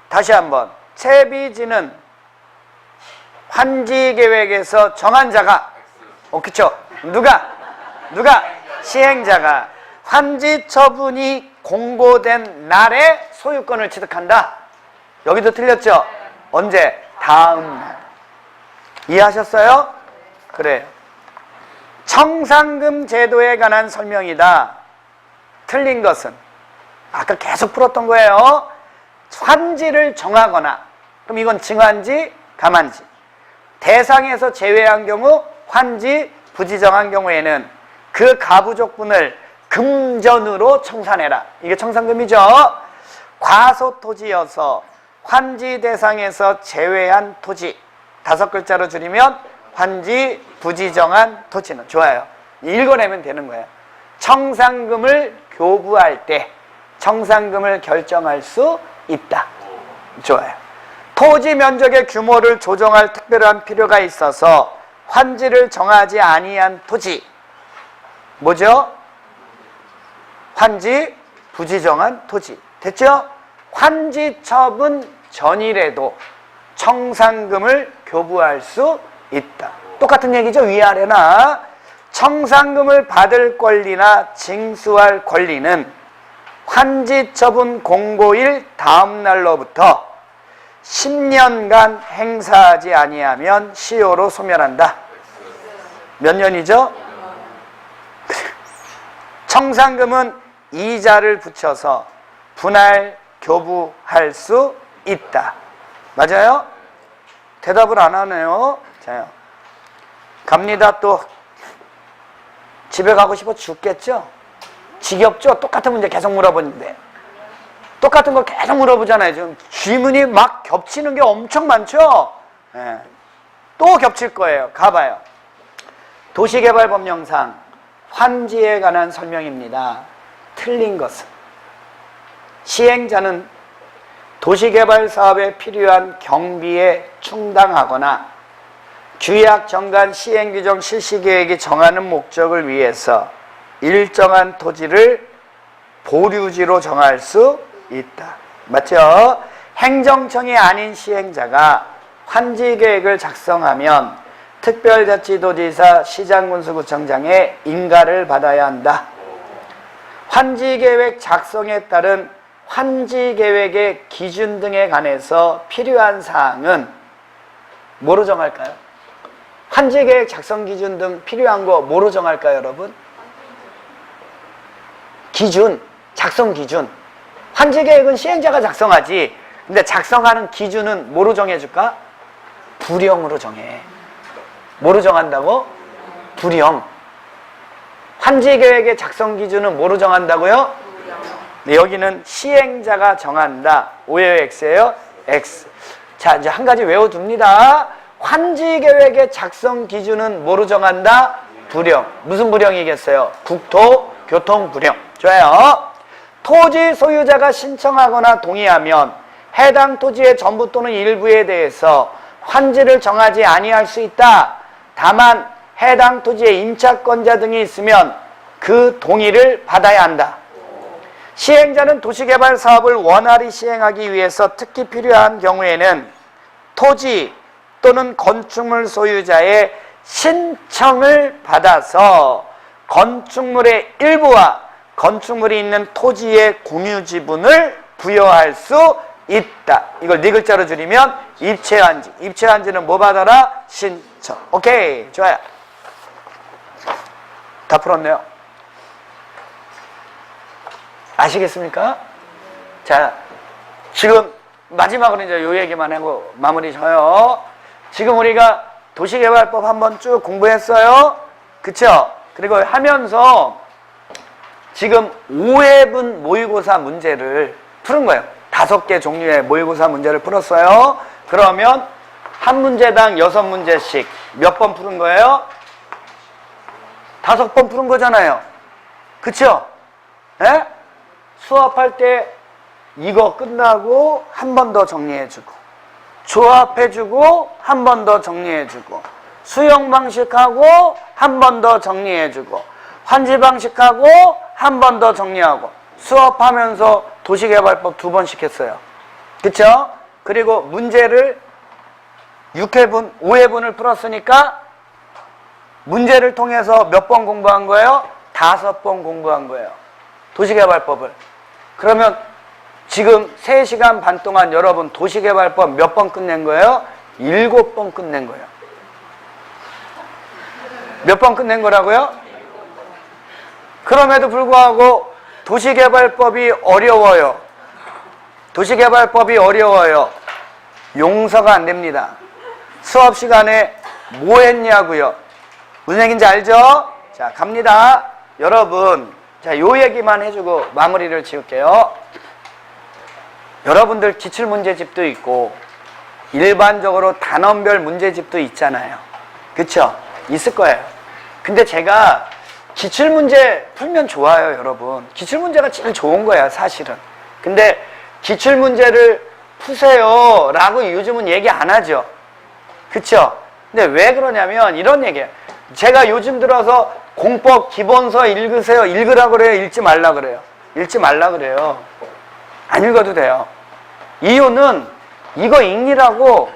다시 한번. 채비지는 환지계획에서 정한 자가, 그쵸? 누가? 시행자가 환지 처분이 공고된 날에 소유권을 취득한다. 여기도 틀렸죠? 언제? 다음 날. 이해하셨어요? 그래요. 청산금 제도에 관한 설명이다. 틀린 것은 아까 계속 풀었던 거예요. 환지를 정하거나, 그럼 이건 증환지, 감환지. 대상에서 제외한 경우 환지 부지정한 경우에는 그 가부족분을 금전으로 청산해라. 이게 청산금이죠. 과소토지여서 환지 대상에서 제외한 토지. 5글자로 줄이면 환지 부지정한 토지는. 좋아요. 읽어내면 되는 거예요. 청산금을 교부할 때 청산금을 결정할 수 있다. 좋아요. 토지 면적의 규모를 조정할 특별한 필요가 있어서 환지를 정하지 아니한 토지. 뭐죠? 환지 부지정한 토지. 됐죠? 환지처분 전이라도 청산금을 교부할 수 있다. 똑같은 얘기죠. 위아래나. 청산금을 받을 권리나 징수할 권리는 환지처분 공고일 다음 날로부터 10년간 행사하지 아니하면 시효로 소멸한다. 몇 년이죠? 청산금은 이자를 붙여서 분할 교부할 수 있다. 맞아요? 대답을 안 하네요. 자요. 갑니다. 또 집에 가고 싶어 죽겠죠? 지겹죠? 똑같은 문제 계속 물어보는데. 똑같은 거 계속 물어보잖아요. 지금 질문이 막 겹치는 게 엄청 많죠? 네. 또 겹칠 거예요. 가봐요. 도시개발법령상 환지에 관한 설명입니다. 틀린 것은 시행자는 도시개발 사업에 필요한 경비에 충당하거나 규약 정관 시행규정 실시계획이 정하는 목적을 위해서 일정한 토지를 보류지로 정할 수 있다. 맞죠? 행정청이 아닌 시행자가 환지계획을 작성하면 특별자치도지사 시장군수구청장의 인가를 받아야 한다. 환지계획 작성에 따른 환지계획의 기준 등에 관해서 필요한 사항은 뭐로 정할까요? 환지계획 작성 기준 등 필요한 거 뭐로 정할까요, 여러분? 기준, 작성 기준. 환지계획은 시행자가 작성하지. 근데 작성하는 기준은 뭐로 정해줄까? 부령으로 정해. 뭐로 정한다고? 부령. 환지계획의 작성 기준은 뭐로 정한다고요? 네, 여기는 시행자가 정한다. 오예요, X예요? X. 자, 이제 한 가지 외워둡니다. 환지계획의 작성 기준은 뭐로 정한다? 부령. 무슨 부령이겠어요? 국토교통부령. 좋아요. 토지 소유자가 신청하거나 동의하면 해당 토지의 전부 또는 일부에 대해서 환지를 정하지 아니할 수 있다. 다만 해당 토지에 임차권자 등이 있으면 그 동의를 받아야 한다. 시행자는 도시개발 사업을 원활히 시행하기 위해서 특히 필요한 경우에는 토지 또는 건축물 소유자의 신청을 받아서 건축물의 일부와 건축물이 있는 토지의 공유 지분을 부여할 수 있다. 이걸 네 글자로 줄이면 입체환지. 입체환지는 뭐 받아라? 신청. 오케이. 좋아요. 다 풀었네요. 아시겠습니까? 자, 지금 마지막으로 이제 요 얘기만 하고 마무리 져요. 지금 우리가 도시개발법 한번 쭉 공부했어요. 그쵸? 그리고 하면서 지금 5회분 모의고사 문제를 푸는 거예요. 5개 종류의 모의고사 문제를 풀었어요. 그러면 한 문제당 6문제씩 몇 번 푸는 거예요? 5번 푸는 거잖아요. 그쵸? 예? 수업할 때 이거 끝나고 한 번 더 정리해주고, 조합해주고 한 번 더 정리해주고, 수용 방식하고 한 번 더 정리해주고, 환지 방식하고 한 번 더 정리하고, 수업하면서 도시개발법 2번씩 했어요. 그쵸? 그리고 문제를 6회분, 5회분을 풀었으니까 문제를 통해서 몇 번 공부한 거예요? 5번 공부한 거예요. 도시개발법을. 그러면 지금 3시간 반 동안 여러분 도시개발법 몇 번 끝낸 거예요? 7번 끝낸 거예요. 몇 번 끝낸 거라고요? 그럼에도 불구하고 도시개발법이 어려워요. 도시개발법이 어려워요. 용서가 안 됩니다. 수업 시간에 뭐 했냐고요? 무슨 얘기인지 알죠? 자, 갑니다. 여러분, 자, 요 얘기만 해주고 마무리를 지을게요. 여러분들 기출문제집도 있고 일반적으로 단원별 문제집도 있잖아요. 그쵸? 있을 거예요. 근데 제가 기출문제 풀면 좋아요, 여러분. 기출문제가 제일 좋은 거야, 사실은. 근데 기출문제를 푸세요 라고 요즘은 얘기 안 하죠. 그쵸? 근데 왜 그러냐면 이런 얘기예요. 제가 요즘 들어서 공법 기본서 읽으세요. 읽으라고 그래요? 읽지 말라 그래요? 읽지 말라 그래요. 안 읽어도 돼요. 이유는 이거 읽느라고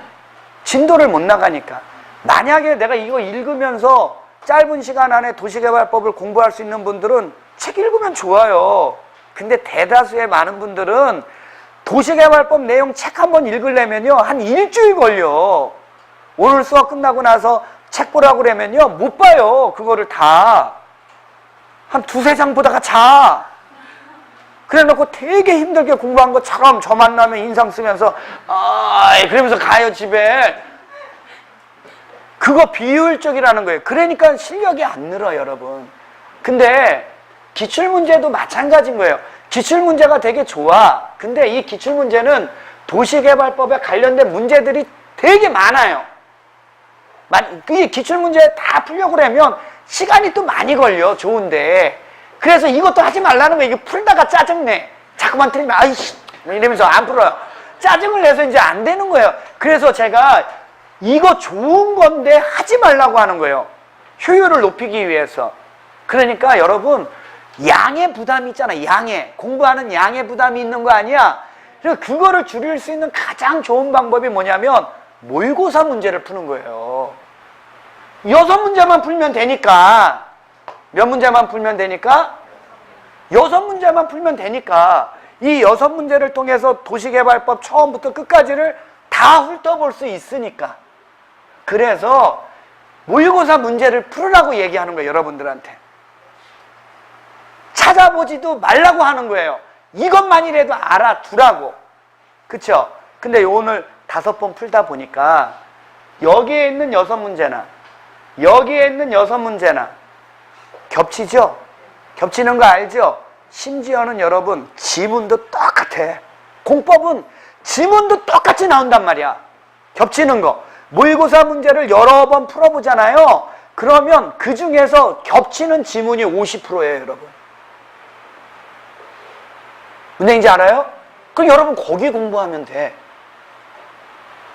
진도를 못 나가니까. 만약에 내가 이거 읽으면서 짧은 시간 안에 도시개발법을 공부할 수 있는 분들은 책 읽으면 좋아요. 근데 대다수의 많은 분들은 도시개발법 내용 책 한번 읽으려면요 한 일주일 걸려. 오늘 수업 끝나고 나서 책 보라고 그러면요 못 봐요. 그거를 다 한 두세 장 보다가 자. 그래 놓고 되게 힘들게 공부한 것처럼 저 만나면 인상 쓰면서 그러면서 가요 집에. 그거 비효율적이라는 거예요. 그러니까 실력이 안 늘어, 여러분. 근데 기출문제도 마찬가지인 거예요. 기출문제가 되게 좋아. 근데 이 기출문제는 도시개발법에 관련된 문제들이 되게 많아요. 이 기출문제 다 풀려고 그러면 시간이 또 많이 걸려. 좋은데. 그래서 이것도 하지 말라는 거예요. 이게 풀다가 짜증내. 자꾸만 틀리면 아이씨 이러면서 안 풀어요. 짜증을 내서 이제 안 되는 거예요. 그래서 제가 이거 좋은 건데 하지 말라고 하는 거예요. 효율을 높이기 위해서. 그러니까 여러분 양의 부담이 있잖아. 양의. 공부하는 양의 부담이 있는 거 아니야. 그래서 그거를 줄일 수 있는 가장 좋은 방법이 뭐냐면 모의고사 문제를 푸는 거예요. 6문제만 풀면 되니까. 몇 문제만 풀면 되니까? 6문제만 풀면 되니까 이 6문제를 통해서 도시개발법 처음부터 끝까지를 다 훑어볼 수 있으니까. 그래서 모의고사 문제를 풀으라고 얘기하는 거예요, 여러분들한테. 찾아보지도 말라고 하는 거예요. 이것만이라도 알아두라고. 그쵸? 근데 오늘 5번 풀다 보니까 여기에 있는 6문제나 여기에 있는 6문제나 겹치죠? 겹치는 거 알죠? 심지어는 여러분 지문도 똑같아. 공법은 지문도 똑같이 나온단 말이야. 겹치는 거. 모의고사 문제를 여러 번 풀어보잖아요. 그러면 그 중에서 겹치는 지문이 50%예요, 여러분. 무슨 얘기인지 알아요? 그럼 여러분 거기 공부하면 돼.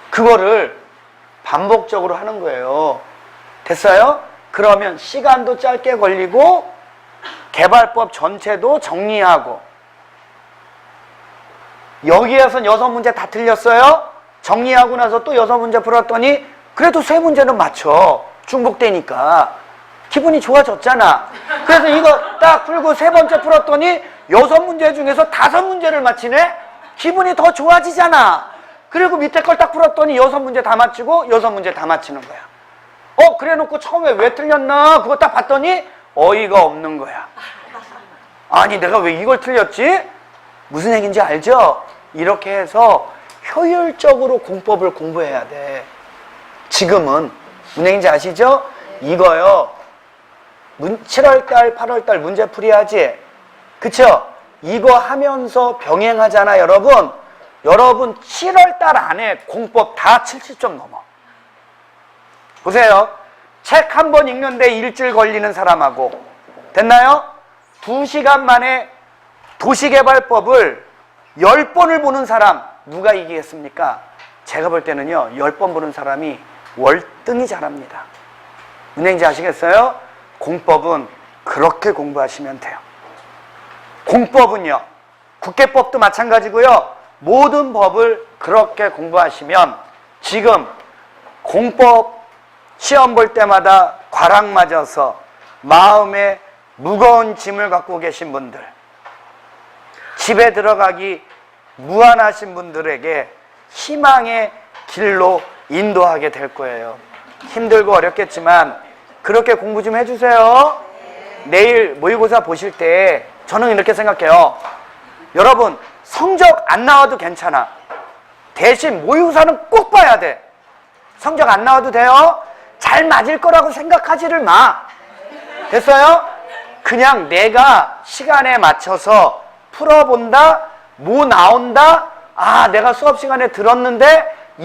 그거를 반복적으로 하는 거예요. 됐어요? 그러면 시간도 짧게 걸리고 개발법 전체도 정리하고. 여기에선 6문제 다 틀렸어요? 정리하고 나서 또 6문제 풀었더니 그래도 3문제는 맞춰. 중복되니까 기분이 좋아졌잖아. 그래서 이거 딱 풀고 3번째 풀었더니 6문제 중에서 5문제를 맞히네? 기분이 더 좋아지잖아. 그리고 밑에 걸 딱 풀었더니 6문제 다 맞히고 6문제 다 맞히는 거야. 그래 놓고 처음에 왜 틀렸나 그거 딱 봤더니 어이가 없는 거야. 아니 내가 왜 이걸 틀렸지? 무슨 얘기인지 알죠? 이렇게 해서 효율적으로 공법을 공부해야 돼. 지금은 무슨 얘기인지 아시죠? 이거요 7월달 8월달 문제풀이 하지? 그쵸? 이거 하면서 병행하잖아. 여러분 7월달 안에 공법 다 70점 넘어. 보세요. 책 한 번 읽는데 일주일 걸리는 사람하고 됐나요? 2시간 만에 도시개발법을 10번을 보는 사람 누가 이기겠습니까? 제가 볼 때는요 10번 보는 사람이 월등히 잘합니다. 무슨 얘기인지 아시겠어요? 공법은 그렇게 공부하시면 돼요. 공법은요 국회법도 마찬가지고요 모든 법을 그렇게 공부하시면 지금 공법 시험 볼 때마다 과락 맞아서 마음에 무거운 짐을 갖고 계신 분들, 집에 들어가기 무안하신 분들에게 희망의 길로 인도하게 될 거예요. 힘들고 어렵겠지만 그렇게 공부 좀 해주세요. 내일 모의고사 보실 때 저는 이렇게 생각해요. 여러분 성적 안 나와도 괜찮아. 대신 모의고사는 꼭 봐야 돼. 성적 안 나와도 돼요. 잘 맞을 거라고 생각하지를 마. 됐어요? 그냥 내가 시간에 맞춰서 풀어본다, 뭐 나온다, 아, 내가 수업 시간에 들었는데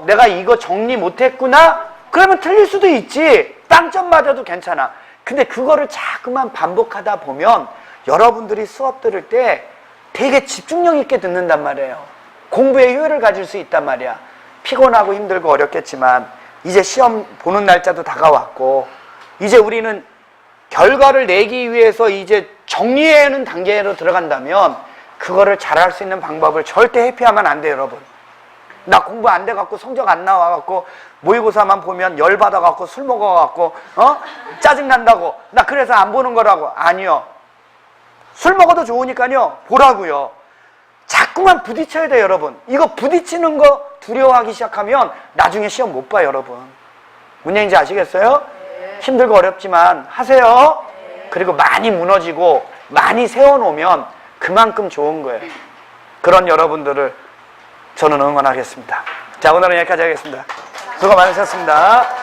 내가 이거 정리 못했구나? 그러면 틀릴 수도 있지. 빵점 맞아도 괜찮아. 근데 그거를 자꾸만 반복하다 보면 여러분들이 수업 들을 때 되게 집중력 있게 듣는단 말이에요. 공부에 효율을 가질 수 있단 말이야. 피곤하고 힘들고 어렵겠지만 이제 시험 보는 날짜도 다가왔고 이제 우리는 결과를 내기 위해서 이제 정리하는 단계로 들어간다면 그거를 잘할 수 있는 방법을 절대 회피하면 안 돼요, 여러분. 나 공부 안 돼갖고 성적 안 나와갖고 모의고사만 보면 열받아갖고 술 먹어갖고 짜증난다고 나 그래서 안 보는 거라고. 아니요. 술 먹어도 좋으니까요 보라고요. 자꾸만 부딪혀야 돼요, 여러분. 이거 부딪히는 거 두려워하기 시작하면 나중에 시험 못 봐요, 여러분. 뭔 얘기인지 아시겠어요? 힘들고 어렵지만 하세요. 그리고 많이 무너지고 많이 세워놓으면 그만큼 좋은 거예요. 그런 여러분들을 저는 응원하겠습니다. 자, 오늘은 여기까지 하겠습니다. 수고 많으셨습니다.